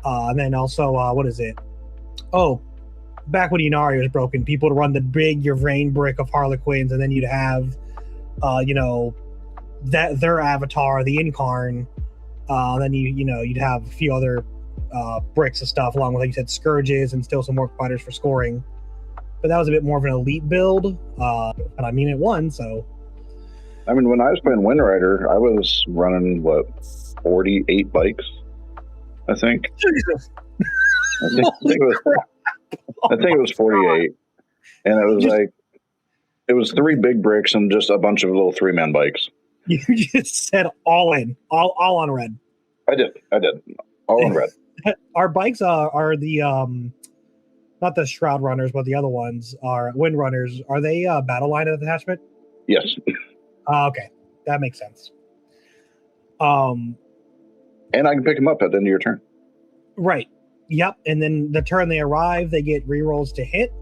And then also, what is it? Oh, back when Ynnari was broken, people would run the big Yvrain brick of Harlequins, and then you'd have, their avatar, the Incarn. Then you'd have a few other bricks of stuff, along with, like you said, scourges and still some more fighters for scoring. But that was a bit more of an elite build, and I mean it won. So, I mean, when I was playing Windrider, I was running 48 bikes, I think. Jesus. I think it was 48, and it was it was 3 big bricks and just a bunch of little 3-man bikes. You just said all in, all on red. I did, all on red. Our bikes are the not the Shroud Runners, but the other ones are Wind Runners. Are they battle line of detachment? Yes. Okay, that makes sense. And I can pick them up at the end of your turn. Right. Yep. And then the turn they arrive, they get rerolls to hit.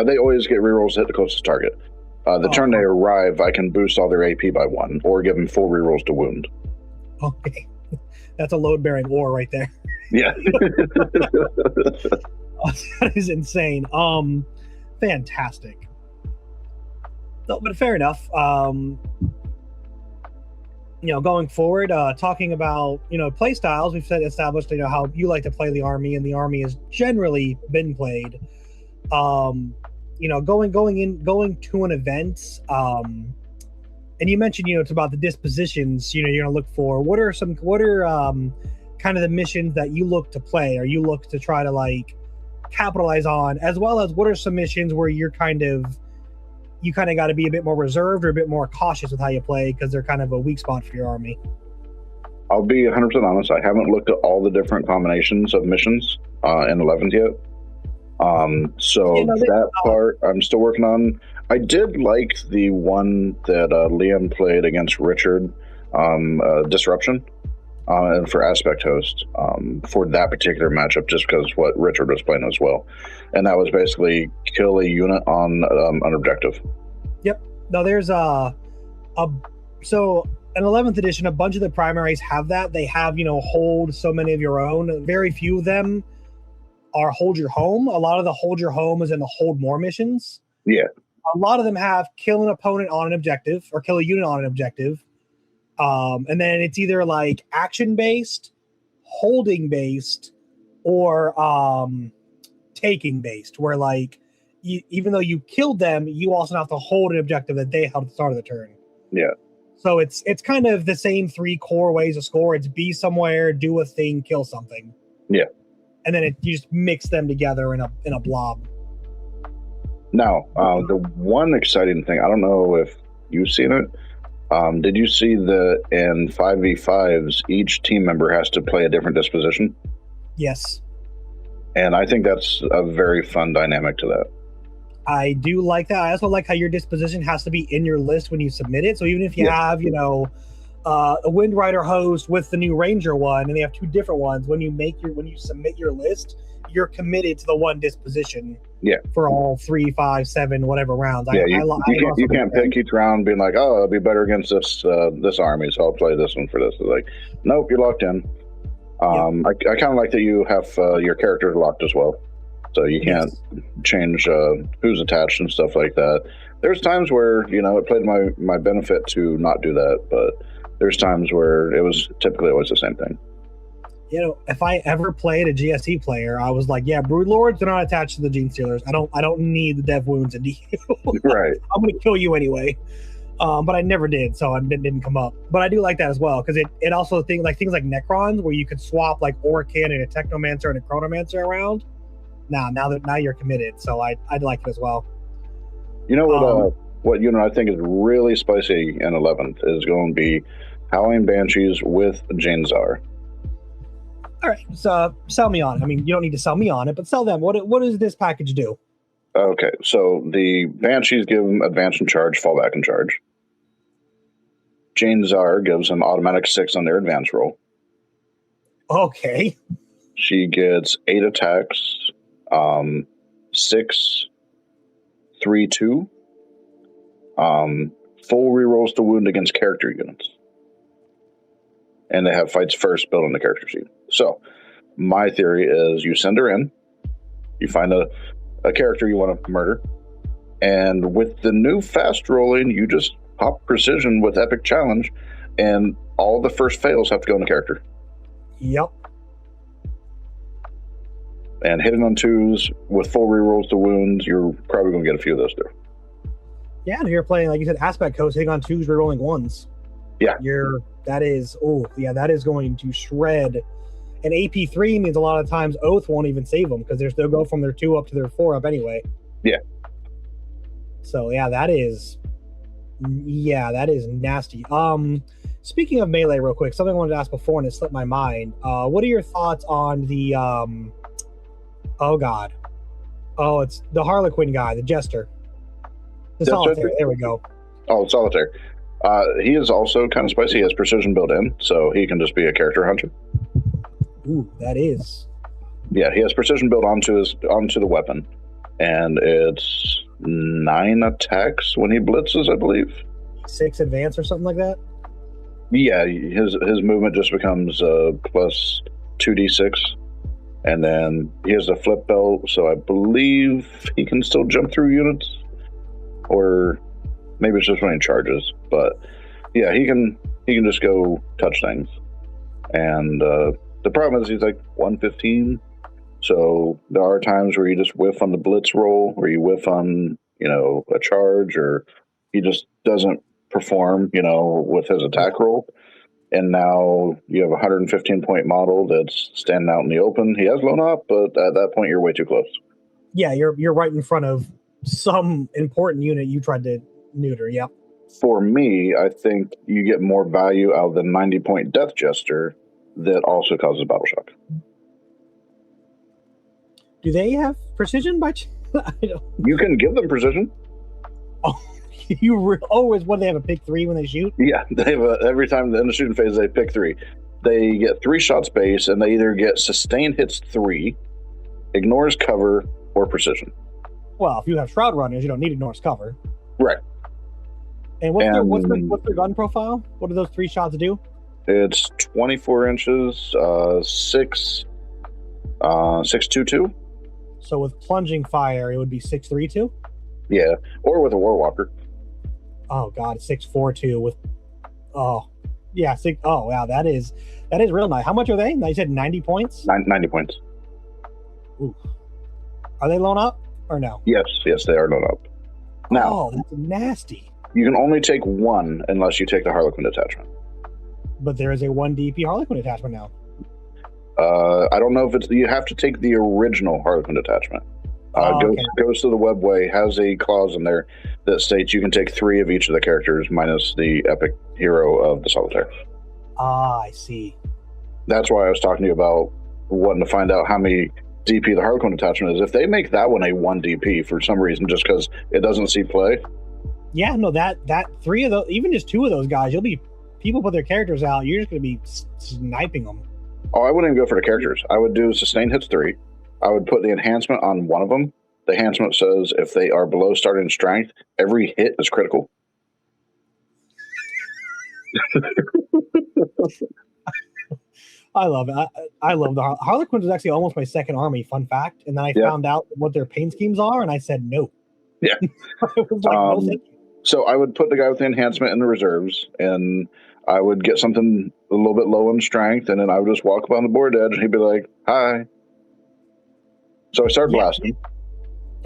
They always get rerolls to hit the closest target. The turn they arrive, I can boost all their AP by 1, or give them full rerolls to wound. Okay, that's a load-bearing ore right there. Yeah. That is insane. Fantastic. No, but fair enough. Going forward, talking about play styles, we've established how you like to play the army, and the army has generally been played. Going to an event. And you mentioned it's about the dispositions. You're gonna look for what are kind of the missions that you look to play, or you look to try to capitalize on, as well as what are some missions where you kind of got to be a bit more reserved or a bit more cautious with how you play, because they're kind of a weak spot for your army. I'll be 100% honest. I haven't looked at all the different combinations of missions in 11th yet. That part I'm still working on. I did like the one that Liam played against Richard, Disruption, and for Aspect Host, for that particular matchup, just because what Richard was playing as well. And that was basically kill a unit on an objective. Yep. No, there's so in 11th edition, a bunch of the primaries have that. They have, hold so many of your own. Very few of them are hold your home. A lot of the hold your home is in the hold more missions. Yeah. A lot of them have kill an opponent on an objective or kill a unit on an objective. And then it's either action based, holding based, or taking based, where even though you killed them, you also have to hold an objective that they held at the start of the turn. Yeah. So it's kind of the same 3 core ways to score. It's be somewhere, do a thing, kill something. Yeah. And then you just mix them together in a blob. Now, the one exciting thing, I don't know if you've seen it. Did you see that in 5v5s, each team member has to play a different disposition? Yes. And I think that's a very fun dynamic to that. I do like that. I also like how your disposition has to be in your list when you submit it. So even if you have, a Wind Rider host with the new Ranger one, and they have two different ones, when you submit your list, you're committed to the one disposition. Yeah. For all 3, 5, 7, whatever rounds. Yeah, you can't pick each round being like, oh, I'll be better against this army, so I'll play this one for this. It's like, nope, you're locked in. I kind of like that you have your character locked as well. So you can't change who's attached and stuff like that. There's times where, it played my benefit to not do that, but there's times where it was typically always the same thing. If I ever played a GSE player, I was like, yeah, Brood Lords are not attached to the Gene Stealers. I don't need the Dev Wounds into you. Right. I'm going to kill you anyway. But I never did, so it didn't come up. But I do like that as well, because it also things like Necrons, where you could swap like Oracan and a Technomancer and a Chronomancer around. Now you're committed, so I'd like it as well. What I think is really spicy in 11th is going to be Howling Banshees with Janzar. All right, so sell me on it. I mean, you don't need to sell me on it, but sell them. What does this package do? Okay, so the Banshees give them advance and charge, fall back and charge. Janzar gives them automatic 6 on their advance roll. Okay. She gets 8 attacks, 6, 3, 2. Full rerolls to wound against character units. And they have fights first built on the character sheet. So, my theory is you send her in, you find a character you want to murder, and with the new fast rolling, you just pop precision with epic challenge, and all the first fails have to go in the character. Yep. And hitting on 2s with full rerolls to wounds, you're probably going to get a few of those through. Yeah, and you're playing, like you said, Aspect Coast, hitting on 2s, rerolling 1s. Yeah. That is going to shred. And AP3 means a lot of times Oath won't even save them, because they'll go from their 2 up to their 4 up anyway. Yeah. So that is nasty. Speaking of melee, real quick, something I wanted to ask before and it slipped my mind. What are your thoughts on the it's the Harlequin guy, the Jester. The Solitaire. There we go. Oh, Solitaire. He is also kind of spicy. He has precision built in, so he can just be a character hunter. Ooh, that is. Yeah, he has precision built onto the weapon, and it's 9 attacks when he blitzes, I believe. 6 advance or something like that. Yeah, his movement just becomes plus 2d6, and then he has a flip belt, so I believe he can still jump through units, or maybe it's just when he charges. But yeah, he can just go touch things, and the problem is he's like 115, so there are times where you just whiff on the blitz roll, or you whiff on a charge, or he just doesn't perform with his attack roll, and now you have a 115 point model that's standing out in the open. He has blown up, but at that point you're way too close. Yeah, you're right in front of some important unit you tried to neuter. Yep. For me, I think you get more value out of the 90 point Death Jester that also causes battle shock. Do they have precision by You can give them precision. Oh, what, they have a pick 3 when they shoot? Yeah, they have every time in the shooting phase they pick 3. They get 3 shots base, and they either get sustain hits 3, ignores cover, or precision. Well, if you have Shroud Runners, you don't need ignores cover. Right. And what's their gun profile? What do those 3 shots do? It's 24 inches, 6.22. So with plunging fire, it would be 6.32. Yeah, or with a Warwalker. Oh God, 6.42 with. Oh, yeah, 6. Oh wow, that is real nice. How much are they? You said 90 points. 90 points. Ooh. Are they loan up or no? Yes, they are loan up. Now, that's nasty. You can only take 1 unless you take the Harlequin detachment. But there is a 1 DP Harlequin detachment now. I don't know if you have to take the original Harlequin detachment. Okay. Ghost of the Webway has a clause in there that states you can take 3 of each of the characters minus the epic hero of the Solitaire. I see. That's why I was talking to you about wanting to find out how many DP the Harlequin detachment is. If they make that one a 1 DP for some reason, just because it doesn't see play. Yeah, no, that 3 of those, even just 2 of those guys, people put their characters out, you're just going to be sniping them. Oh, I wouldn't even go for the characters. I would do sustain hits 3. I would put the enhancement on one of them. The enhancement says if they are below starting strength, every hit is critical. I love it. I love the Harlequins is actually almost my second army. Fun fact. And then I found out what their pain schemes are, and I said no. Yeah. It was like, no, thank you. So I would put the guy with the enhancement in the reserves, and I would get something a little bit low in strength, and then I would just walk up on the board edge, and he'd be like, "Hi." So I started blasting.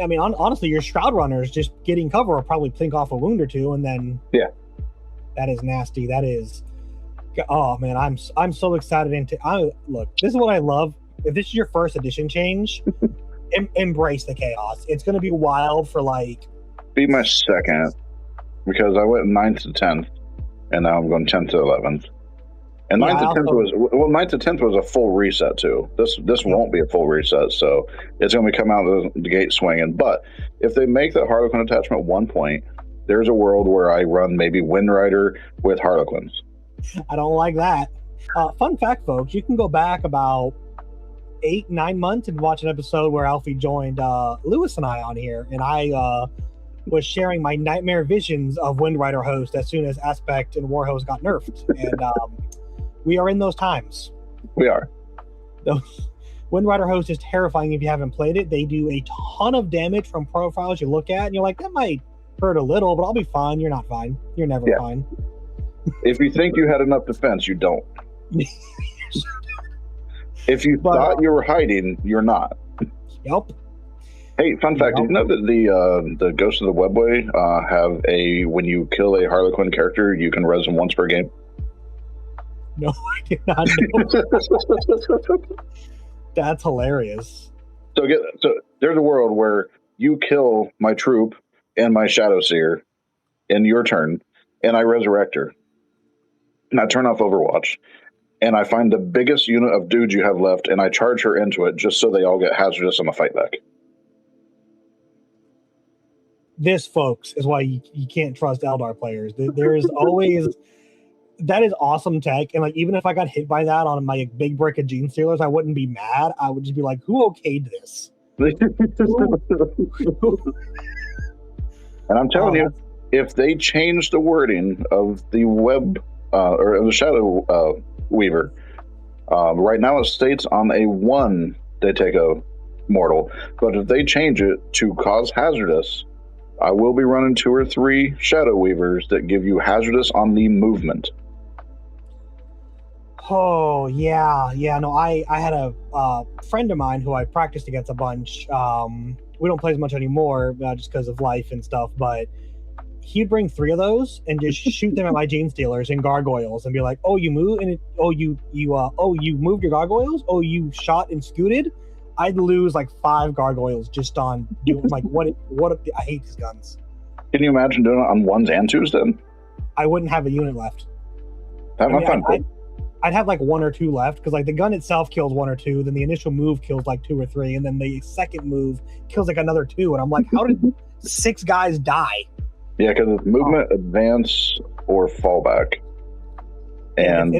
I mean, honestly, your Shroud Runners just getting cover will probably plink off a wound or 2, and then that is nasty. That is, oh man, I'm so excited. Look, this is what I love. If this is your first edition change, embrace the chaos. It's going to be wild for like. Be my second, because I went 9th to 10th, and now I'm going 10th to 11th. And 9th to 10th 9th to 10th was a full reset too. This won't be a full reset, so it's going to come out of the gate swinging. But if they make the Harlequin attachment 1 point, there's a world where I run maybe Wind Rider with Harlequins. I don't like that. Fun fact, folks, you can go back about 8-9 months and watch an episode where Elfy joined Lewis and I on here, and I was sharing my nightmare visions of Wind Rider host as soon as Aspect and Warhost got nerfed, and we are in those times. We are. Those Wind Rider host is terrifying if you haven't played it. They do a ton of damage from profiles you look at, and you're like, that might hurt a little, but I'll be fine. You're not fine. You're never fine. If you think you had enough defense, you don't. If you thought you were hiding, you're not. Yep. Hey, fun fact, did you know that the Ghost of the Webway have when you kill a Harlequin character, you can res them once per game? No, I did not know. That's hilarious. So there's a world where you kill my troop and my Shadow Seer in your turn, and I resurrect her. And I turn off Overwatch, and I find the biggest unit of dudes you have left, and I charge her into it just so they all get hazardous on the fight back. This, folks, is why you can't trust Eldar players. There is always... That is awesome tech, and like even if I got hit by that on my big brick of Gene Stealers, I wouldn't be mad. I would just be like, "Who okayed this?" And I'm telling you, if they change the wording of the web or the Shadow Weaver, right now it states on a 1 they take a mortal, but if they change it to cause hazardous, I will be running 2 or 3 Shadow Weavers that give you hazardous on the movement. Oh, yeah. No, I had a friend of mine who I practiced against a bunch. We don't play as much anymore just because of life and stuff, but he'd bring 3 of those and just shoot them at my Gene Stealers and Gargoyles and be like, oh, you move, and you moved your Gargoyles? Oh, you shot and scooted? I'd lose like 5 Gargoyles just on doing like what I hate these guns. Can you imagine doing it on 1s and 2s then? I wouldn't have a unit left. I'd have like 1 or 2 left because like the gun itself kills 1 or 2, then the initial move kills like 2 or 3, and then the second move kills like another 2. And I'm like, how did 6 guys die? Yeah, because it's movement, advance, or fallback. And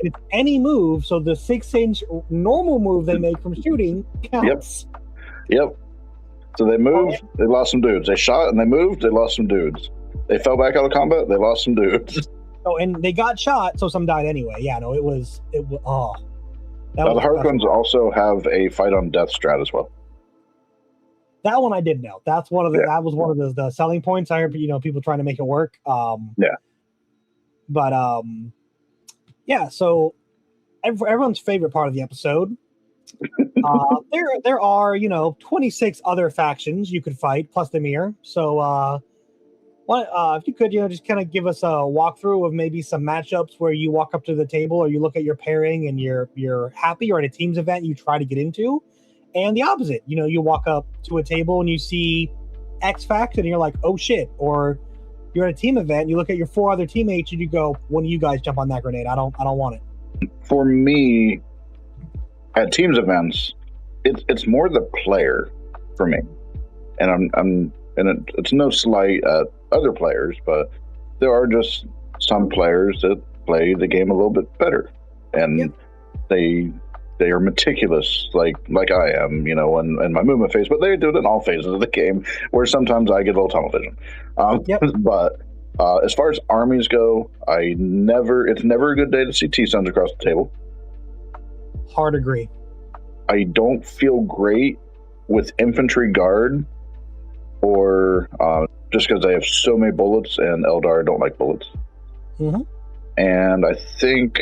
it's any move, so the 6-inch normal move they make from shooting counts. Yep. So they moved, they lost some dudes. They shot and they moved, they lost some dudes. They fell back out of combat, they lost some dudes. Oh, and they got shot, so some died anyway. Yeah, no, it was. The Harlequins also have a fight on death strat as well. That one I did know. That's one of the. Yeah. That was one of the selling points. I heard people trying to make it work. But yeah. So everyone's favorite part of the episode. There are 26 other factions you could fight plus the mirror. So if you could just kind of give us a walkthrough of maybe some matchups where you walk up to the table or you look at your pairing and you're happy, or at a teams event you try to get into, and the opposite. You know, you walk up to a table and you see X faction, and you're like, oh shit. Or you're at a team event, and you look at your 4 other teammates, and you go, one of you guys jump on that grenade. I don't want it. For me, at teams events, it's more the player for me, and it's no slight at other players, but there are just some players that play the game a little bit better, and they are meticulous like I am, you know, in my movement phase, but they do it in all phases of the game, where sometimes I get a little tunnel vision. But as far as armies go, it's never a good day to see T-Suns across the table. Hard agree. I don't feel great with infantry guard, or just because they have so many bullets, and Eldar don't like bullets. Mm-hmm. And I think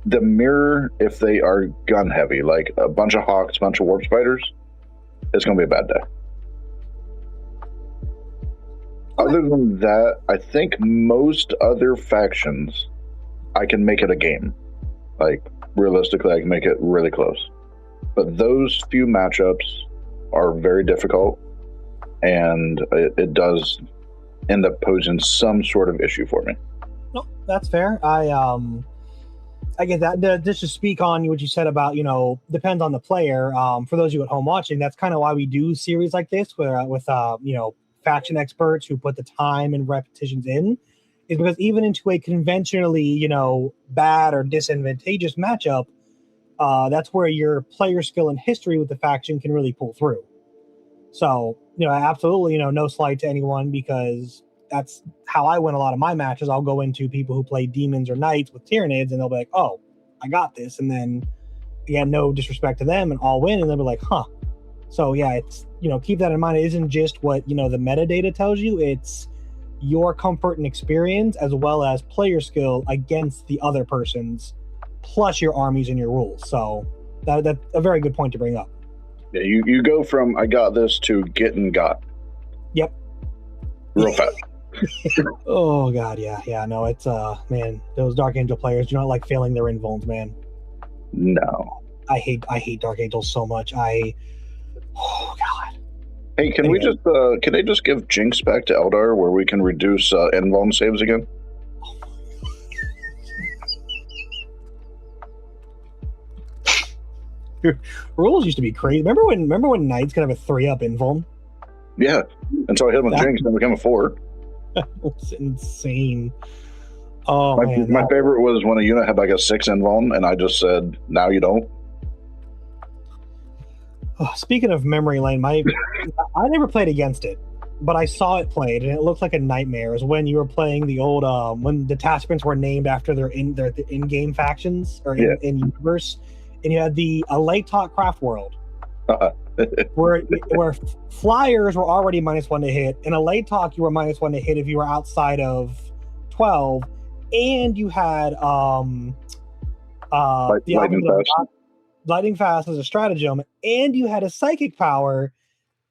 the mirror, if they are gun heavy, like a bunch of hawks, a bunch of warp spiders, it's going to be a bad day. Other than that, I think most other factions, I can make it a game. Like, realistically, I can make it really close. But those few matchups are very difficult, and it does end up posing some sort of issue for me. No, that's fair. I get that. Just to speak on what you said about, you know, depends on the player. For those of you at home watching, that's kind of why we do series like this with you know, faction experts who put the time and repetitions in, is because even into a conventionally, you know, bad or disadvantageous matchup, that's where your player skill and history with the faction can really pull through. So, you know, absolutely, you know, no slight to anyone, because that's how I win a lot of my matches. I'll go into people who play demons or knights with Tyranids, and they'll be like, oh, I got this. And then, again, no disrespect to them, and I'll win, and they'll be like, huh. So, yeah, it's, you know, keep that in mind. It isn't just what, you know, the metadata tells you. It's your comfort and experience, as well as player skill against the other person's, plus your armies and your rules. So that's a very good point to bring up. Yeah, you go from I got this to getting got. Yep. Real fast. Oh god, yeah. No, it's man, those Dark Angel players do not like failing their invulns, man. No. I hate Dark Angels so much. Oh god. Hey, can they just give Jinx back to Eldar, where we can reduce invuln saves again? Rules used to be crazy. Remember when Knights could have a 3-up invuln? Yeah, until I hit him with Jinx, then became a 4. That was insane. Oh my favorite was when a unit had like a 6 invuln, and I just said, "Now you don't." Oh, speaking of memory lane, I never played against it, but I saw it played, and it looked like a nightmare. It was when you were playing the old when detachments were named after their in-game factions or in universe. And you had a late talk craft world where flyers were already -1 to hit. In a late talk, you were -1 to hit if you were outside of 12, and you had lightning fast as a stratagem, and you had a psychic power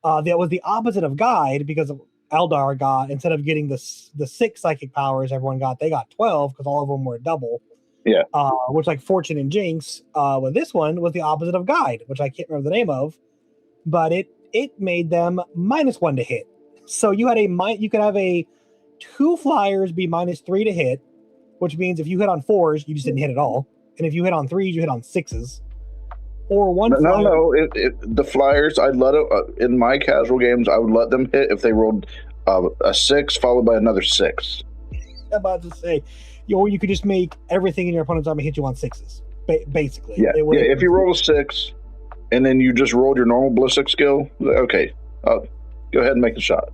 that was the opposite of guide, because Eldar got, instead of getting the 6 psychic powers everyone got, they got 12 because all of them were double. Yeah. Which, like Fortune and Jinx, with this one was the opposite of guide, which I can't remember the name of, but it made them -1 to hit. So you could have 2 flyers be -3 to hit, which means if you hit on 4s, you just didn't hit at all, and if you hit on 3s, you hit on 6s. Or one. The flyers, I'd let it in my casual games. I would let them hit if they rolled a 6 followed by another 6. I'm about to say. Or you could just make everything in your opponent's army hit you on 6s, basically. Yeah, if you roll a 6, and then you just rolled your normal ballistic skill, okay, go ahead and make the shot.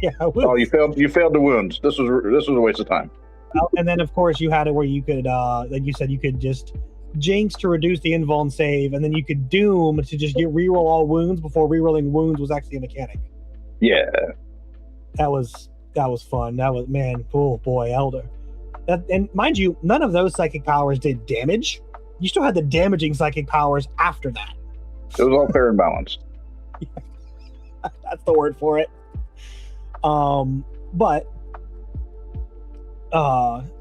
Yeah. Oh, you failed the wounds. This was a waste of time. And then, of course, you had it where you could, like you said, you could just Jinx to reduce the invuln save, and then you could Doom to just reroll all wounds before rerolling wounds was actually a mechanic. Yeah. That was fun. That was, man, oh boy, Elder. And mind you, none of those psychic powers did damage. You still had the damaging psychic powers after that. It was all fair and balanced. That's the word for it. But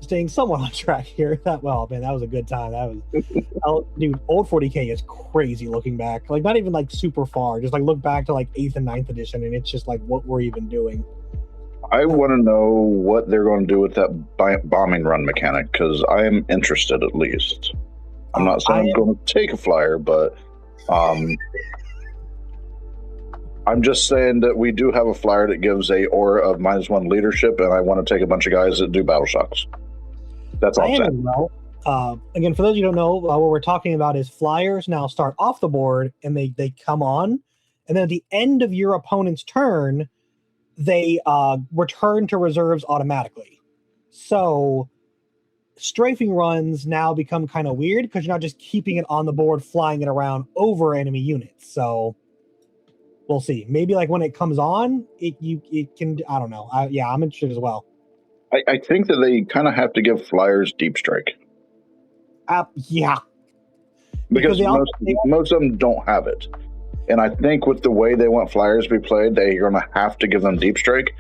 Staying somewhat on track here. That was a good time. Dude, old 40K is crazy looking back. Like not even like super far. Just like look back to like 8th and 9th edition, and it's just like what we're even doing. I want to know what they're going to do with that bombing run mechanic, because I am interested at least. I'm not saying I'm going to take a flyer, but I'm just saying that we do have a flyer that gives a aura of -1 leadership, and I want to take a bunch of guys that do battle shocks. That's all I'm saying. Well. Again, for those of you who don't know, what we're talking about is flyers now start off the board, and they come on, and then at the end of your opponent's turn, they return to reserves automatically. So strafing runs now become kind of weird because you're not just keeping it on the board, flying it around over enemy units. So we'll see. Maybe like when it comes on, it can. I don't know. I'm interested as well. I think that they kind of have to give flyers deep strike. Yeah. Because most of them don't have it. And I think with the way they want flyers to be played, they're going to have to give them deep strike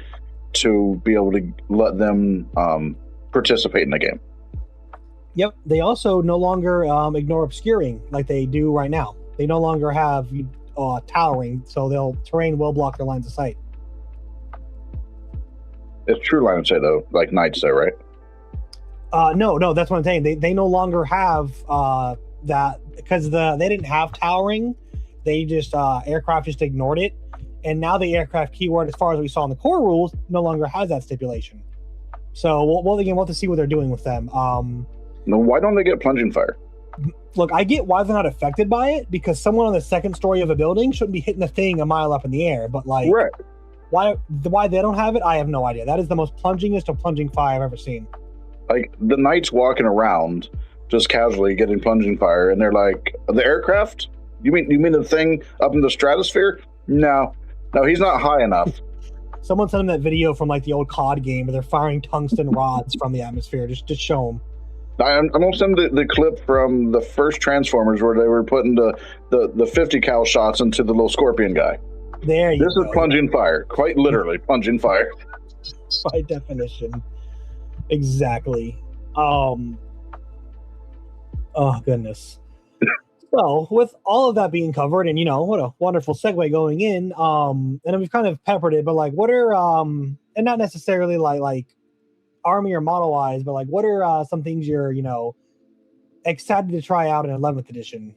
to be able to let them participate in the game. Yep. They also no longer ignore obscuring like they do right now. They no longer have towering, so terrain will block their lines of sight. It's true line of sight though, like knights though, right? No, that's what I'm saying. They no longer have that because they didn't have towering. They just aircraft just ignored it, and now the aircraft keyword, as far as we saw in the core rules, no longer has that stipulation. So we'll have to see what they're doing with them. No, why don't they get plunging fire? Look, I get why they're not affected by it, because someone on the second story of a building shouldn't be hitting the thing a mile up in the air. But like, right. why they don't have it, I have no idea. That is the most plungingest of plunging fire I've ever seen. Like the knights walking around just casually getting plunging fire, and they're like, the aircraft? You mean the thing up in the stratosphere? No, he's not high enough. Someone sent him that video from like the old COD game where they're firing tungsten rods from the atmosphere. Just show them. I'm going to send the clip from the first Transformers where they were putting the 50 cal shots into the little scorpion guy. This is plunging fire, quite literally plunging fire. By definition, exactly. Oh goodness. So, with all of that being covered, and what a wonderful segue going in, and then we've kind of peppered it, but like, what are and not necessarily like army or model wise, but like, what are some things you're excited to try out in 11th edition?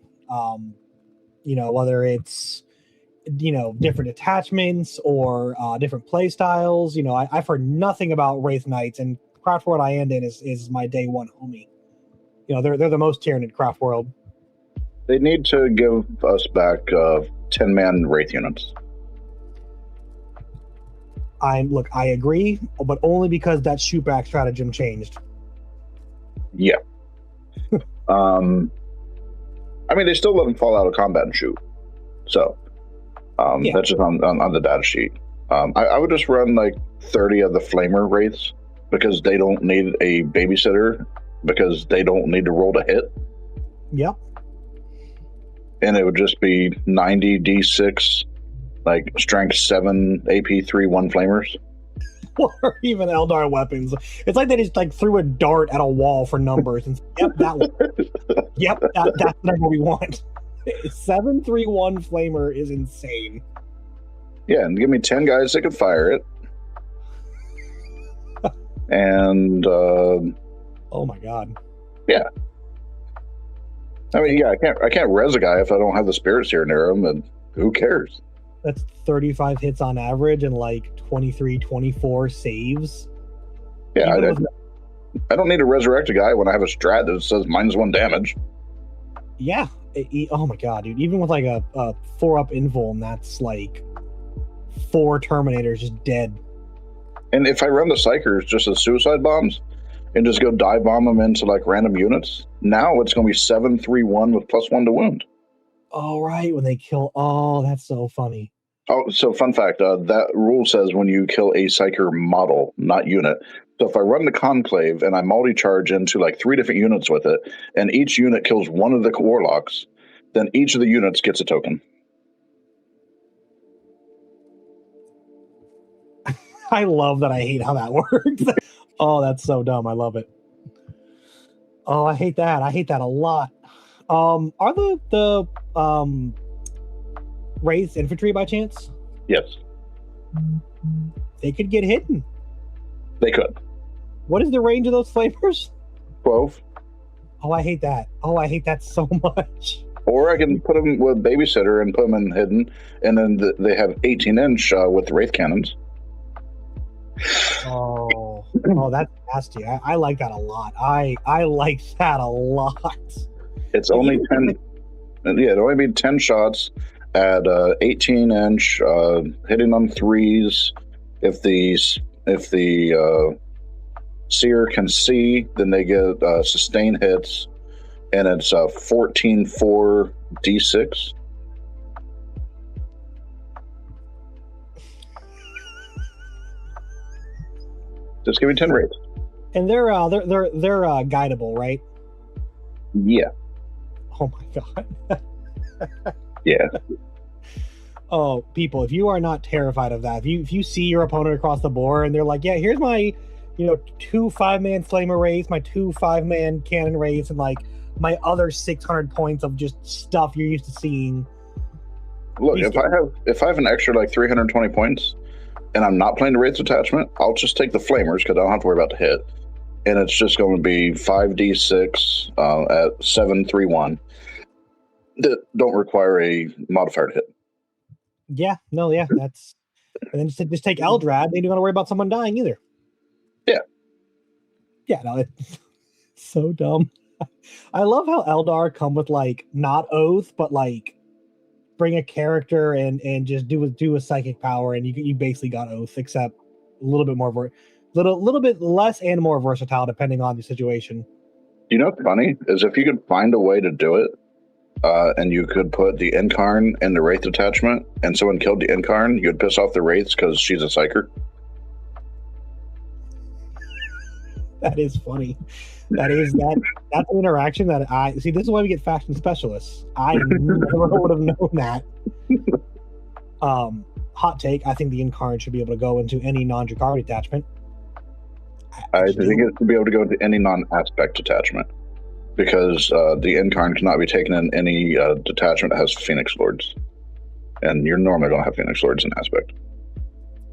Whether it's different detachments or different play styles. I've heard nothing about Wraith Knights, and Craft World I end in is my day one homie. They're the most tyranid Craft World. They need to give us back 10-man Wraith units. I agree, but only because that shoot back stratagem changed. Yeah. I mean, they still let them fall out of combat and shoot. So that's just on the data sheet. I would just run like 30 of the Flamer Wraiths because they don't need a babysitter, because they don't need to roll to hit. Yep. And it would just be 90 D6, like strength 7, AP 3, 1 flamers. Or even Eldar weapons. It's like they just like threw a dart at a wall for numbers and yep, that one. Yep, that's the number we want. 731 flamer is insane. Yeah, and give me 10 guys that can fire it. And oh my god. Yeah. I mean, yeah, I can't res a guy if I don't have the spirits here near him, and who cares? That's 35 hits on average and like 23, 24 saves. Yeah, I don't need to resurrect a guy when I have a strat that says -1 damage. Yeah. Oh my god, dude. Even with like a 4-up invuln, that's like 4 Terminators just dead. And if I run the Psychers just as suicide bombs and just go dive bomb them into like random units, now it's going to be 7-3-1 with +1 to wound. Oh, right. When they kill. Oh, that's so funny. Oh, so fun fact, that rule says when you kill a Psyker model, not unit. So if I run the Conclave and I multi-charge into like 3 different units with it, and each unit kills one of the Warlocks, then each of the units gets a token. I love that. I hate how that works. Oh, that's so dumb. I love it. Oh, I hate that. I hate that a lot. Are the Wraiths infantry by chance? Yes, They could get hidden. they could. What is the range of those flamers? 12. Oh, I hate that. Oh, I hate that so much. Or I can put them with babysitter and put them in hidden, and then they have 18-inch with the wraith cannons. Oh, that's nasty. I like that a lot. I like that a lot. It's only 10. Yeah, it'll only be 10 shots at 18-inch, hitting on threes. If the seer can see, then they get sustained hits, and it's 14-4 d6. Just give me 10 rates. And they're guidable, right? Yeah. Oh my god. Yeah. Oh, people, if you are not terrified of that, if you see your opponent across the board and they're like, yeah, here's my, 2 5-man flamer wraiths, my 2 5-man cannon wraiths, and like my other 600 points of just stuff you're used to seeing. Look, if I have an extra like 320 points and I'm not playing the wraith detachment, I'll just take the flamers because I don't have to worry about the hit. And it's just going to be 5d6 at 7-3-1 that don't require a modifier to hit. Yeah, no, yeah, that's, and then just take Eldrad. They don't want to worry about someone dying either. Yeah. Yeah, no, it's so dumb. I love how Eldar come with like not oath, but like bring a character and just do a psychic power, and you basically got oath, except a little bit more little bit less and more versatile depending on the situation. You know what's funny is if you could find a way to do it, and you could put the Incarn in the Wraith detachment, and someone killed the Incarn, you'd piss off the Wraiths because she's a psyker. That is funny. That's an interaction that I see. This is why we get faction specialists. I never would have known that. Hot take: I think the Incarn should be able to go into any non-Drakari detachment. I think it should be able to go into any non-aspect detachment, because the Incarn cannot be taken in any detachment that has Phoenix Lords, and you're normally going to have Phoenix Lords in aspect.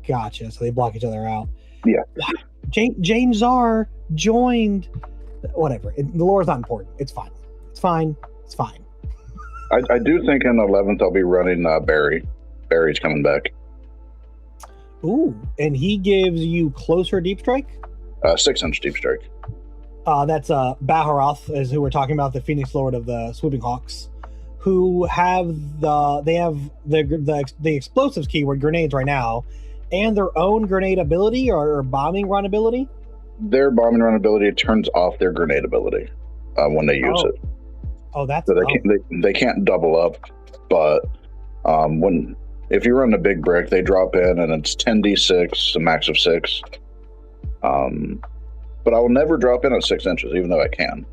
Gotcha. So they block each other out. Yeah. Jane Czar joined. Whatever. The lore is not important. It's fine. It's fine. It's fine. I do think in 11th I'll be running Barry. Barry's coming back. Ooh, and he gives you closer deep strike? 6-inch deep strike. That's Baharoth, is who we're talking about, the Phoenix Lord of the Swooping Hawks, who have the explosives keyword, grenades, right now, and their own grenade ability or bombing run ability. Their bombing run ability turns off their grenade ability when they use it. Oh, that's so they can't double up, but if you run a big brick, they drop in and it's 10d6, a max of 6. But I will never drop in at 6 inches, even though I can,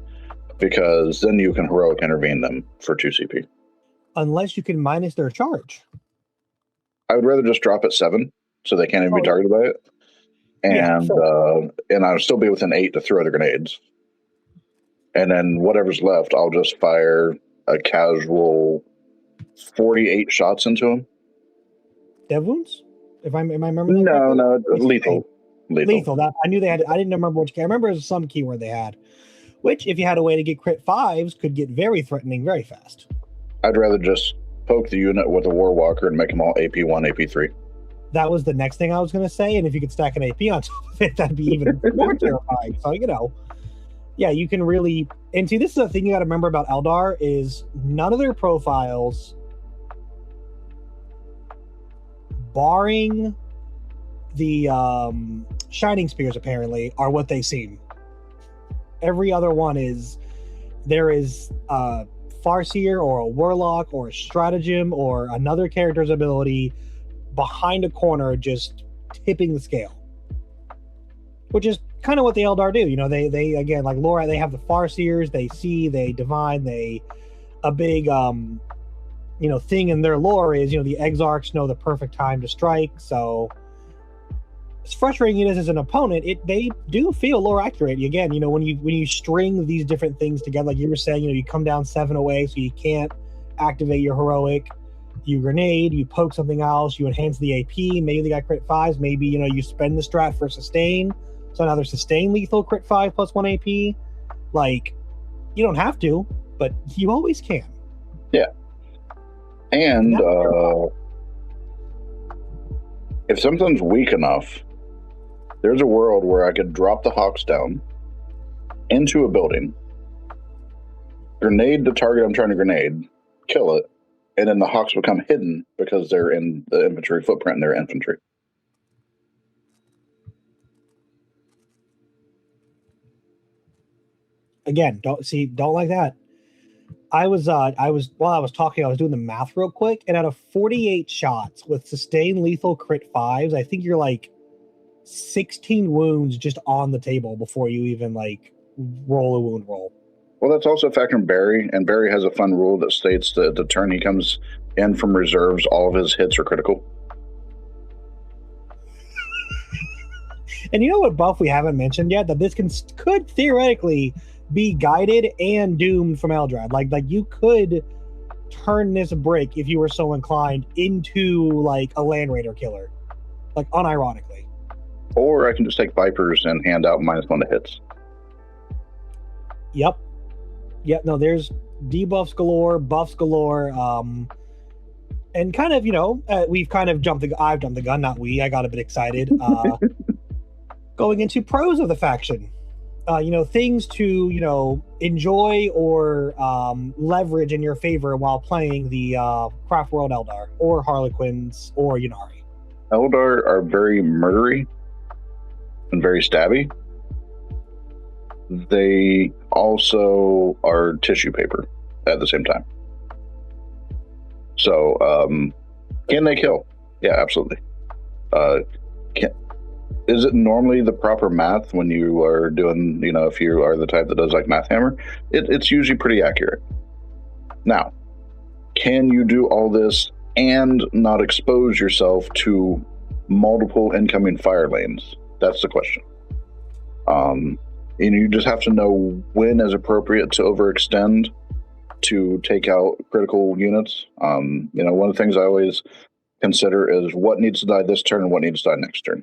because then you can heroic intervene them for 2 CP. Unless you can minus their charge. I would rather just drop at 7, so they can't even be targeted by it. And and I'll still be within 8 to throw the grenades. And then whatever's left, I'll just fire a casual 48 shots into them. Dev wounds? Am I remembering that correctly? No, lethal. Lethal. That I knew they had. I didn't remember which. I remember there's some keyword they had, which if you had a way to get crit 5s, could get very threatening very fast. I'd rather just poke the unit with a Warwalker and make them all AP1, AP3. That was the next thing I was going to say, and if you could stack an AP on top of it, that'd be even more terrifying. So yeah, you can really. And see, this is the thing you got to remember about Eldar is none of their profiles, barring the Shining Spears, apparently, are what they seem. Every other one is there is a Farseer or a Warlock or a Stratagem or another character's ability behind a corner, just tipping the scale, which is kind of what the Eldar do. They again, like Laura, they have the Farseers, they see, they divine, a big thing in their lore is the Exarchs know the perfect time to strike. So as frustrating it is as an opponent, they do feel more accurate. Again, when you string these different things together, like you were saying, you come down 7 away, so you can't activate your heroic. You grenade, you poke something else, you enhance the AP. Maybe they got crit 5s. Maybe you spend the strat for sustain. So now there's sustain lethal crit 5 plus 1 AP. Like, you don't have to, but you always can. Yeah. And if something's weak enough, there's a world where I could drop the Hawks down into a building, grenade the target I'm trying to grenade, kill it, and then the Hawks become hidden because they're in the infantry footprint and they're infantry. Again, don't like that. I was while I was talking, I was doing the math real quick, and out of 48 shots with sustained lethal crit 5s, I think you're like 16 wounds just on the table before you even like roll a wound roll. Well, that's also a factor in Barry, and Barry has a fun rule that states that the turn he comes in from reserves, all of his hits are critical. And you know what buff we haven't mentioned yet? That this could theoretically be guided and doomed from Eldrad. Like you could turn this break, if you were so inclined, into like a Land Raider killer, like unironically. Or I can just take Vipers and hand out -1 to hits. Yep. No, there's debuffs galore, buffs galore, and kind of, we've kind of I've jumped the gun, not we. I got a bit excited. Going into pros of the faction. Things to, enjoy or leverage in your favor while playing the Craft World Eldar or Harlequins or Ynnari. Eldar are very murdery and very stabby. They also are tissue paper at the same time. So, can they kill? Yeah, absolutely. Is it normally the proper math when you are doing, if you are the type that does like Math Hammer? It's usually pretty accurate. Now, can you do all this and not expose yourself to multiple incoming fire lanes? That's the question. You just have to know when is appropriate to overextend to take out critical units. One of the things I always consider is what needs to die this turn and what needs to die next turn.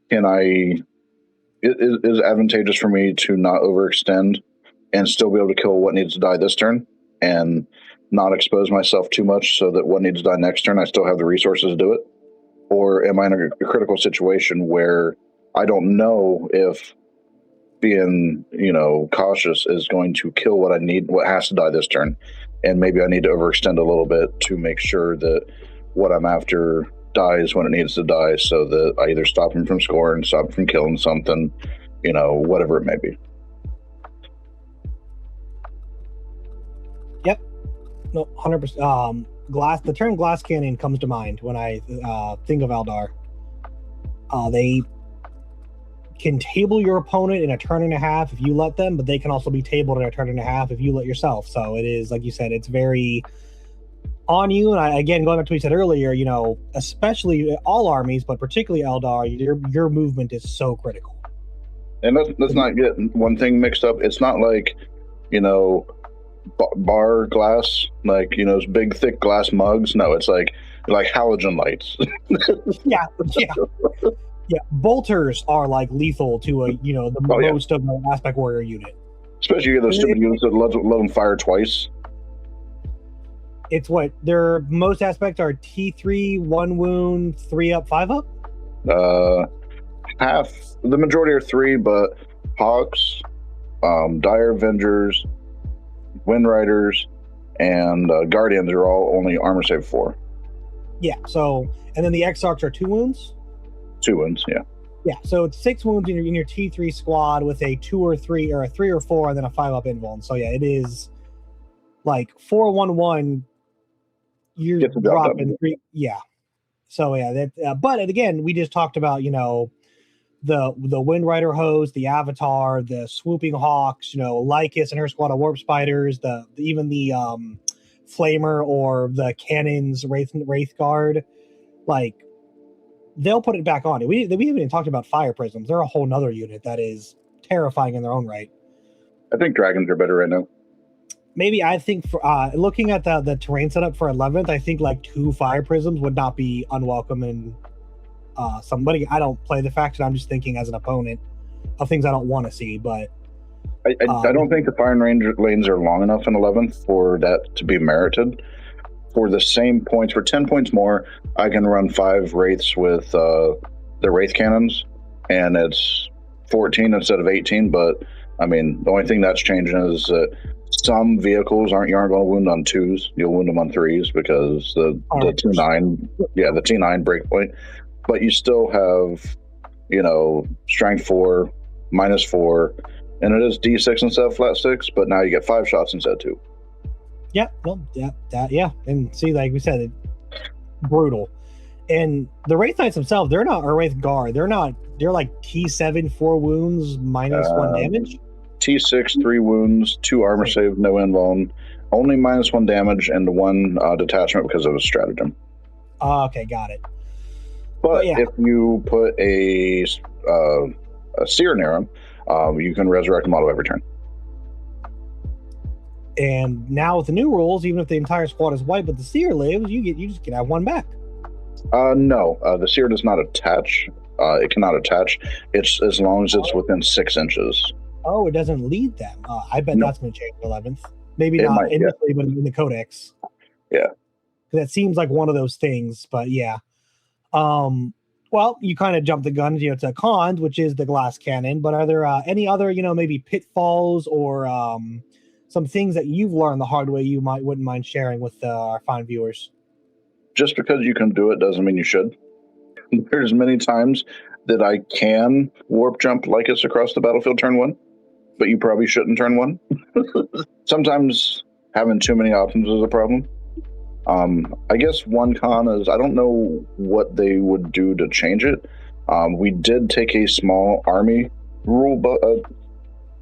It is advantageous for me to not overextend and still be able to kill what needs to die this turn and not expose myself too much so that what needs to die next turn, I still have the resources to do it? Or am I in a critical situation where I don't know if being, cautious is going to kill what I need, what has to die this turn, and maybe I need to overextend a little bit to make sure that what I'm after dies when it needs to die, so that I either stop him from scoring, stop him from killing something, whatever it may be. Yep. No, 100%. The term glass cannon comes to mind when I think of Eldar. They can table your opponent in a turn and a half if you let them, but they can also be tabled in a turn and a half if you let yourself. So it is, like you said, it's very on you. And again, going back to what you said earlier, especially all armies, but particularly Eldar, your movement is so critical. And let's not get one thing mixed up. It's not like, bar glass, like, those big, thick glass mugs. No, it's like halogen lights. Yeah, bolters are like lethal to most of the aspect warrior unit. Especially you get those stupid units that let them fire twice. It's what their most aspects are: T3, 1 wound, 3 up, 5 up. Half the majority are 3, but Hawks, Dire Avengers, Wind Riders, and Guardians are all only armor save 4. Yeah. So, and then the Exarchs are 2 wounds. 2 wounds, yeah. Yeah, so it's 6 wounds in your T3 squad with a 2 or 3 or a 3 or 4 and then a 5 up invuln. So yeah, it is like 4-1-1. You're dropping 3. Yeah. So yeah, that. But again, we just talked about the Wind Rider host, the Avatar, the Swooping Hawks, Lycus and her squad of Warp Spiders, even the Flamer or the Cannon's Wraith Guard, like. they'll put it back on it. We haven't even talked about fire prisms. They're a whole nother unit that is terrifying in their own right. I think dragons are better right now. Maybe I think for looking at the terrain setup for 11th, I think like 2 fire prisms would not be unwelcome in somebody. I don't play the faction. I'm just thinking as an opponent of things I don't want to see. But I don't think the fire and range lanes are long enough in 11th for that to be merited. For the same points, for 10 points more, I can run 5 wraiths with the wraith cannons, and it's 14 instead of 18. But I mean, the only thing that's changing is that some vehicles you aren't going to wound on 2s. You'll wound them on 3s because the T9, the T9 breakpoint. But you still have, strength 4, -4, and it is D6 instead of flat 6. But now you get 5 shots instead of 2. Yeah, well, and see, like we said, brutal. And the Wraith Knights themselves, they're not, or Wraith Guard, they're like T7, 4 wounds, -1 damage. T6, 3 wounds, 2 armor save, no invuln, only -1 damage, and 1 detachment because of a stratagem. Okay, got it. But if you put a seer near him, you can resurrect a model every turn. And now with the new rules, even if the entire squad is white but the seer lives, you just can have 1 back. No, the seer does not attach. It cannot attach. It's as long as it's within 6 inches. Oh, it doesn't lead them. I bet that's going to change in 11th. Maybe not initially, but in the codex. Yeah. That seems like one of those things, but yeah. Well, you kind of jumped the gun, to cons, which is the glass cannon. But are there any other, maybe pitfalls or some things that you've learned the hard way you wouldn't mind sharing with our fine viewers? Just because you can do it doesn't mean you should. There's many times that I can warp jump Lycus across the battlefield turn 1, but you probably shouldn't turn 1. Sometimes having too many options is a problem. I guess one con is I don't know what they would do to change it. We did take a small army rule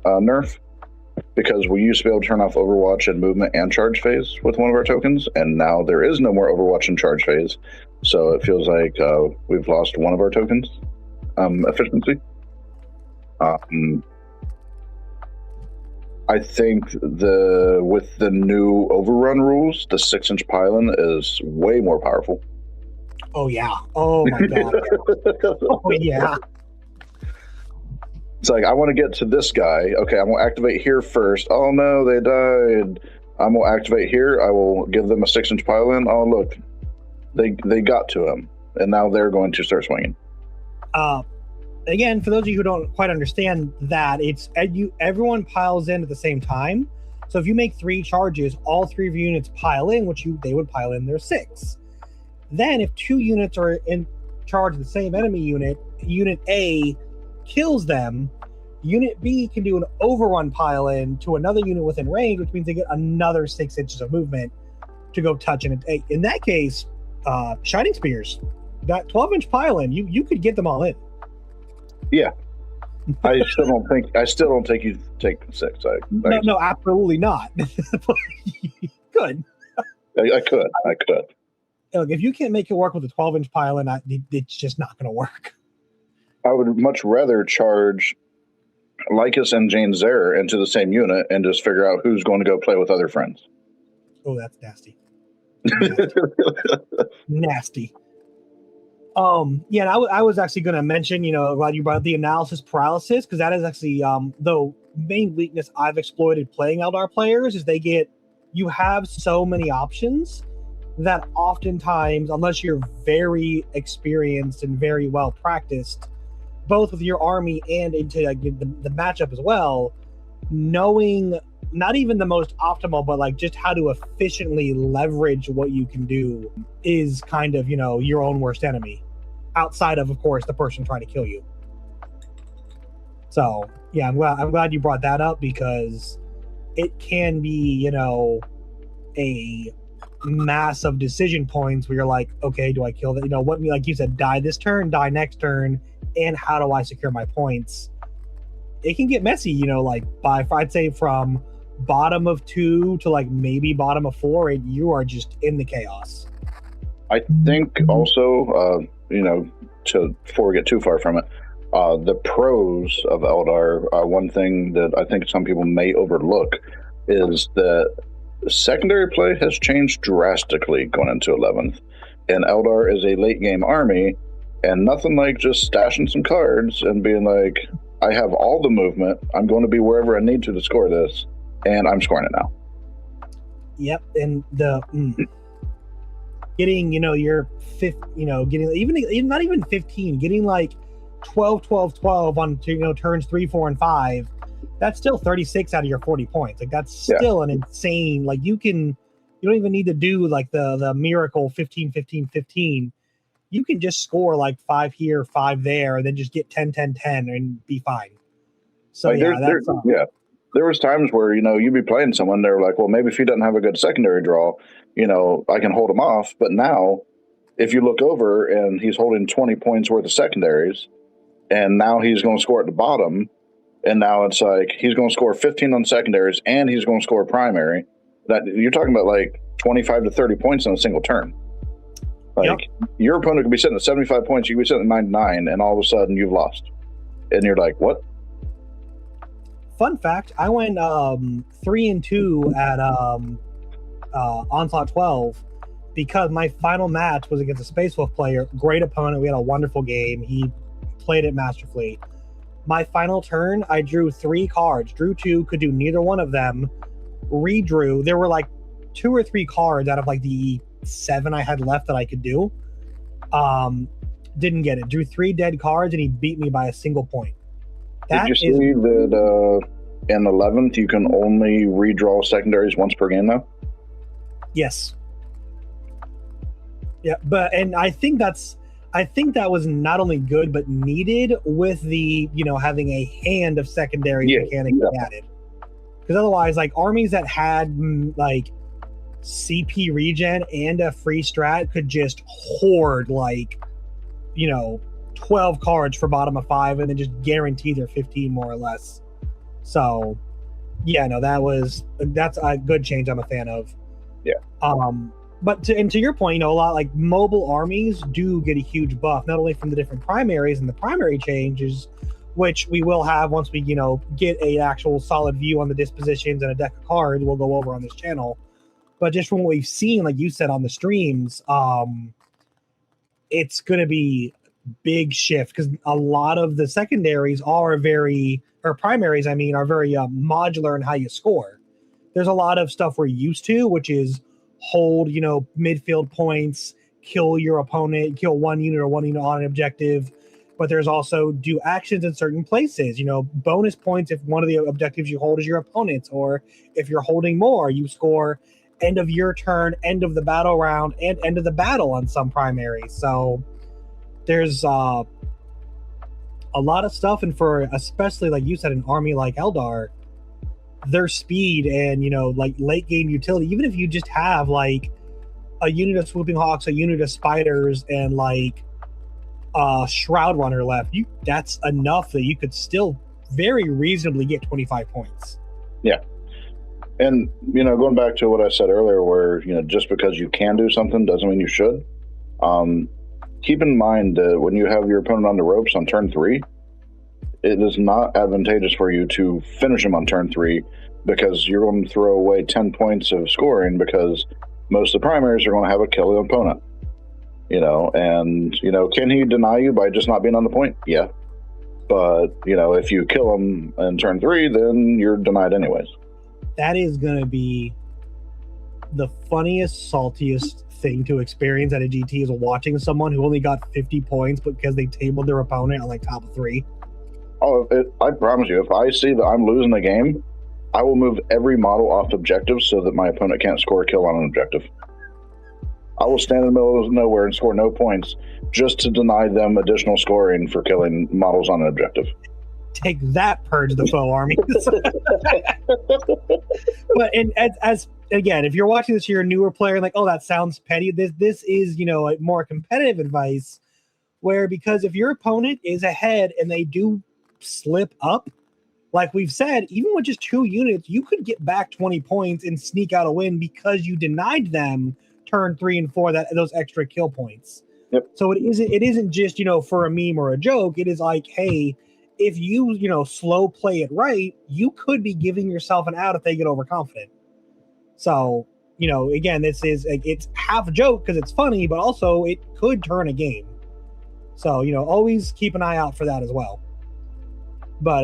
nerf because we used to be able to turn off Overwatch and movement and charge phase with one of our tokens, and now there is no more Overwatch and charge phase. So it feels like we've lost one of our tokens efficiency. I think with the new overrun rules, the 6-inch pylon is way more powerful. Oh yeah! Oh my god! Oh yeah! It's like I want to get to this guy. Okay, I'm gonna activate here first. Oh no, they died. I'm gonna activate here. I will give them a 6-inch pylon. Oh look, they got to him, and now they're going to start swinging. Again, for those of you who don't quite understand that, it's everyone piles in at the same time. So if you make 3 charges, all 3 of your units pile in, they would pile in their 6. Then if 2 units are in charge of the same enemy unit, Unit A kills them, Unit B can do an overrun pile in to another unit within range, which means they get another 6 inches of movement to go touch Unit A. In that case, Shining Spears, that 12-inch pile in, you could get them all in. Yeah, I still don't think you take 6. No, absolutely not. Good. I could. Look, if you can't make it work with a 12-inch pylon, it's just not going to work. I would much rather charge Lycus and Jane Zer into the same unit and just figure out who's going to go play with other friends. Oh, that's nasty. Nasty. Yeah, I was actually going to mention, glad you brought up the analysis paralysis, because that is actually the main weakness I've exploited playing Eldar players is you have so many options that oftentimes, unless you're very experienced and very well practiced, both with your army and into the matchup as well, knowing not even the most optimal, but like just how to efficiently leverage what you can do is kind of, your own worst enemy, outside of course, the person trying to kill you. So yeah, I'm glad you brought that up, because it can be, a mass of decision points where you're like, okay, do I kill that? What, like you said, die this turn, die next turn, and how do I secure my points? It can get messy, I'd say from bottom of 2 to like maybe bottom of 4, and you are just in the chaos. I think also, before we get too far from it, the pros of Eldar, one thing that I think some people may overlook is that secondary play has changed drastically going into 11th. And Eldar is a late game army, and nothing like just stashing some cards and being like, I have all the movement, I'm going to be wherever I need to score this, and I'm scoring it now. Yep, and getting, your fifth, getting even not even 15, getting like 12, 12, 12 on turns 3, 4, and 5. That's still 36 out of your 40 points. Like that's still an insane. Like you don't even need to do like the miracle 15, 15, 15. You can just score like 5 here, 5 there, and then just get 10, 10, 10 and be fine. So like there was times where you'd be playing someone, they're like, well, maybe if he doesn't have a good secondary draw, I can hold him off. But now if you look over and he's holding 20 points worth of secondaries, and now he's going to score at the bottom, and now it's like he's going to score 15 on secondaries and he's going to score primary. That you're talking about like 25 to 30 points in a single turn. Like your opponent could be sitting at 75 points, you could be sitting at 99, and all of a sudden you've lost. And you're like, what? Fun fact, I went 3-2 at Onslaught 12 because my final match was against a Space Wolf player. Great opponent. We had a wonderful game. He played it masterfully. My final turn, I drew 3 cards. Drew 2, could do neither one of them. Redrew. There were like 2 or 3 cards out of like the 7 I had left that I could do. Didn't get it. Drew 3 dead cards and he beat me by a single point. Did you see that in 11th you can only redraw secondaries once per game now? Yes. Yeah, and I think that was not only good but needed with the having a hand of secondary mechanic added. Because otherwise, like armies that had like CP regen and a free strat could just hoard like 12 cards for bottom of 5 and then just guarantee their 15 more or less. So that's a good change I'm a fan of. Yeah. But to your point, a lot like mobile armies do get a huge buff, not only from the different primaries and the primary changes, which we will have once we, get a actual solid view on the dispositions and a deck of cards we'll go over on this channel. But just from what we've seen, like you said on the streams, it's going to be big shift because a lot of the secondaries are primaries, are very modular in how you score. There's a lot of stuff we're used to, which is hold, midfield points, kill your opponent, kill 1 unit or 1 unit on an objective. But there's also do actions in certain places, bonus points if one of the objectives you hold is your opponent's, or if you're holding more, you score end of your turn, end of the battle round, and end of the battle on some primaries. So there's a lot of stuff, and for especially like you said, an army like Eldar, their speed and like late game utility, even if you just have like a unit of swooping hawks, a unit of spiders, and like a shroud runner left, that's enough that you could still very reasonably get 25 points. Yeah. And going back to what I said earlier, where just because you can do something doesn't mean you should. Keep in mind that when you have your opponent on the ropes on turn 3, it is not advantageous for you to finish him on turn 3 because you're going to throw away 10 points of scoring because most of the primaries are going to have a kill opponent. Can he deny you by just not being on the point? Yeah. But, if you kill him in turn 3, then you're denied anyways. That is going to be the funniest, saltiest thing to experience at a GT is watching someone who only got 50 points because they tabled their opponent on like top of 3. Oh, I promise you, if I see that I'm losing the game, I will move every model off objective so that my opponent can't score a kill on an objective. I will stand in the middle of nowhere and score no points just to deny them additional scoring for killing models on an objective. Take that, purge the foe armies. But as again, if you're watching this, you're a newer player, like, oh, that sounds petty. This is a more competitive advice, where because if your opponent is ahead and they do slip up, like we've said, even with just 2 units, you could get back 20 points and sneak out a win because you denied them turn 3 and 4 those extra kill points. Yep. So it isn't just, for a meme or a joke. It is like, hey, if you, slow play it right, you could be giving yourself an out if they get overconfident. So, again, it's half a joke because it's funny, but also it could turn a game. So, always keep an eye out for that as well. But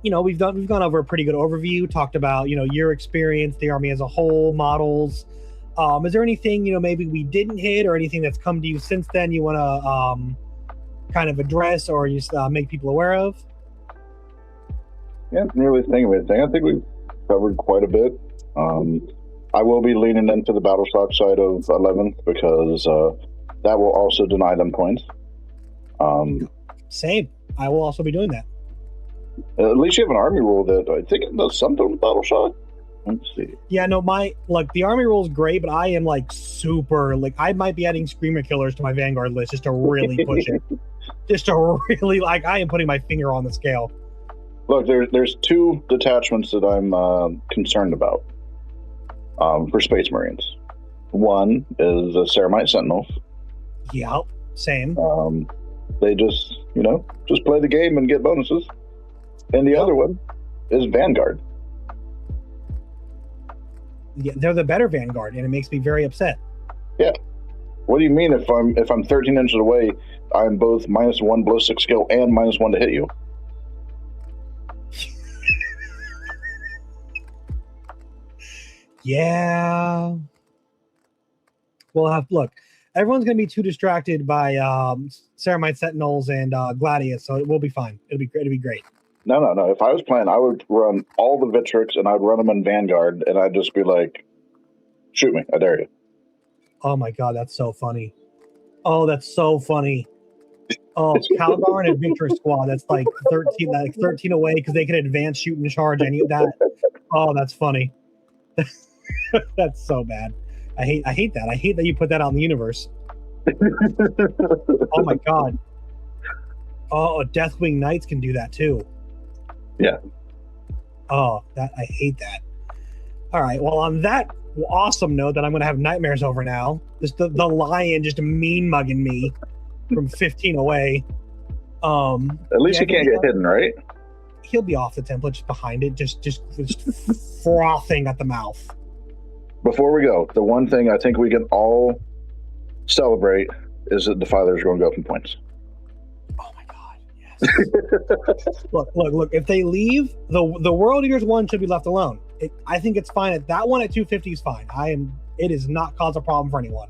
we've gone over a pretty good overview, talked about, your experience, the army as a whole, models. Is there anything, maybe we didn't hit or anything that's come to you since then you want to kind of address or just make people aware of? Yeah, I really think of anything. I think we've covered quite a bit. I will be leaning into the battle stock side of 11th because that will also deny them points. Same. I will also be doing that. At least you have an army rule that I think it does something with battle shock. Let's see. Yeah, no, the army rule is great, but I am super, I might be adding screamer killers to my Vanguard list just to really push it. Just to really, I am putting my finger on the scale. Look, there's two detachments that I'm concerned about for Space Marines. One is the Ceramite Sentinels. Yep, same. They just play the game and get bonuses. And the other one is Vanguard. Yeah, they're the better Vanguard, and it makes me very upset. Yeah. What do you mean if I'm 13 inches away, I'm both -1 ballistic skill and -1 to hit you? Yeah. Look, everyone's going to be too distracted by Ceramite Sentinels and Gladius, so it will be fine. It'll be great. No. If I was playing, I would run all the Vitrix and I'd run them in Vanguard, and I'd just be like, shoot me, I dare you. Oh my god, that's so funny. Oh, that's so funny. Oh, Calgar and a Victor squad. That's 13 away because they can advance, shoot, and charge any of that. Oh, that's funny. That's so bad. I hate that. I hate that you put that out in the universe. Oh my god. Oh, Deathwing Knights can do that too. Yeah. Oh, I hate that. All right. Well, on that awesome note, that I'm going to have nightmares over now. Just the lion just mean mugging me from 15 away. At least he can't get hidden, right? He'll be off the template, just behind it, just frothing at the mouth. Before we go, the one thing I think we can all celebrate is that Defiler's going to go up in points. Oh my god, yes. Look, if they leave, the World Eaters one should be left alone. I think it's fine. That one at 250 is fine. It does not cause a problem for anyone.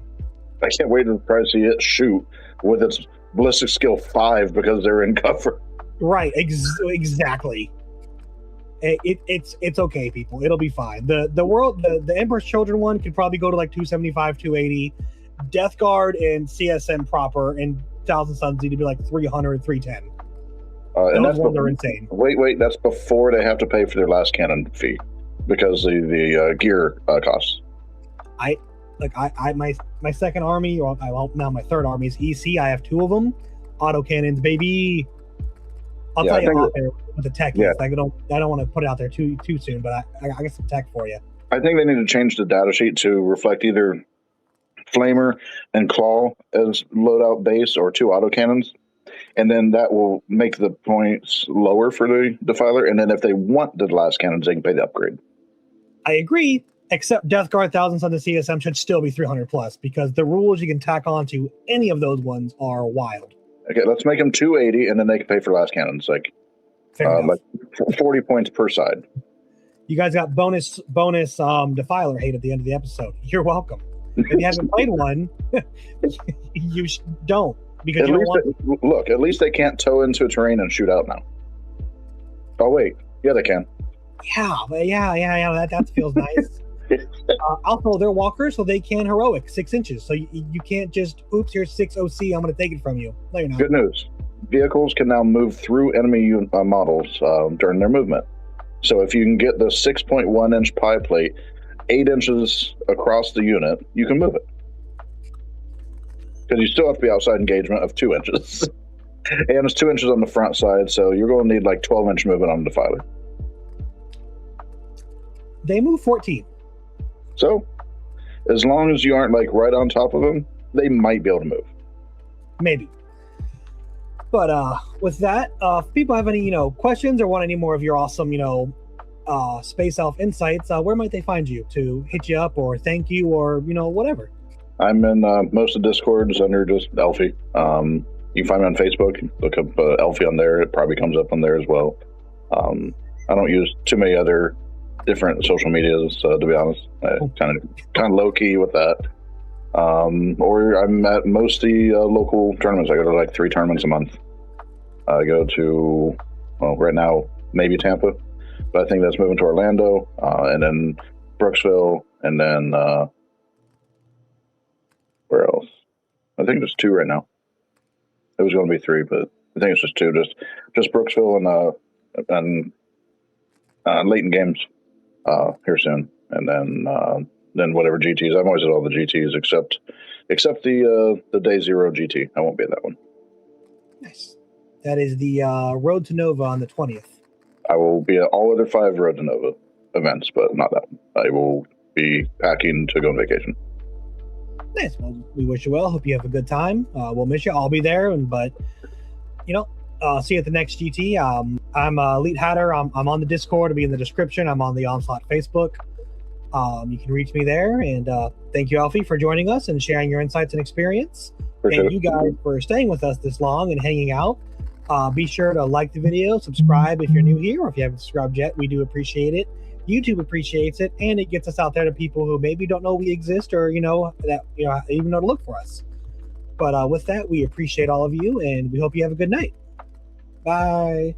I can't wait to try to see it shoot with its ballistic skill 5 because they're in cover. Right, exactly. It's okay, people. It'll be fine. The Emperor's Children one could probably go to 275, 280. Death Guard and CSM proper and Thousand Suns need to be 300, 310. And those ones are insane. Wait, that's before they have to pay for their last cannon fee because the gear costs. My second army, now my third army is EC. I have 2 of them. Autocannons, baby. I'll tell you out there what the tech is. I don't want to put it out there too soon, but I got some tech for you. I think they need to change the data sheet to reflect either Flamer and Claw as loadout base or 2 autocannons, and then that will make the points lower for the Defiler. And then if they want the last cannons, they can pay the upgrade. I agree, except Death Guard, Thousand Suns, and CSM should still be 300 plus because the rules you can tack on to any of those ones are wild. Okay, let's make them 280, and then they can pay for last cannons, 40 points per side. You guys got bonus Defiler hate at the end of the episode. You're welcome. If you haven't played one, you don't because you don't want. Look, at least they can't tow into a terrain and shoot out now. Oh wait, yeah, they can. Yeah. That feels nice. Also, they're walkers, so they can heroic 6 inches. So you can't just, oops, here's 6 OC, I'm going to take it from you. No, you're not. Good news. Vehicles can now move through enemy models during their movement. So if you can get the 6.1 inch pie plate 8 inches across the unit, you can move it. Because you still have to be outside engagement of 2 inches. And it's 2 inches on the front side, so you're going to need 12-inch movement on the Defiler. They move 14. So, as long as you aren't right on top of them, they might be able to move. Maybe. But with that, if people have any questions or want any more of your awesome Space Elf insights, where might they find you to hit you up or thank you or whatever? I'm in most of Discords under just Elfy. You can find me on Facebook. Look up Elfy on there. It probably comes up on there as well. I don't use too many other different social medias, to be honest. Kind of low key with that. Or I'm at most of the local tournaments. I go to like 3 tournaments a month. I go to, well, right now maybe Tampa, but I think that's moving to Orlando, and then Brooksville, and then where else? I think there's 2 right now. It was going to be 3, but I think it's just 2. Just Brooksville and Leighton Games here soon, and then whatever GTs. I'm always at all the GTs except the Day 0 GT. I won't be at that one. Nice. That is the Road to Nova on the 20th. I will be at all other 5 Road to Nova events, but not that one. I will be packing to go on vacation. Nice. Well, we wish you well. Hope you have a good time. We'll miss you. I'll be there, but see you at the next GT. I'm Elite Hatter. I'm on the Discord. It'll be in the description. I'm on the Onslaught Facebook. You can reach me there. And thank you, Elfy, for joining us and sharing your insights and experience. Thank you guys for staying with us this long and hanging out. Be sure to like the video, subscribe if you're new here, or if you haven't subscribed yet. We do appreciate it. YouTube appreciates it, and it gets us out there to people who maybe don't know we exist, or even know to look for us. But with that, we appreciate all of you, and we hope you have a good night. Bye.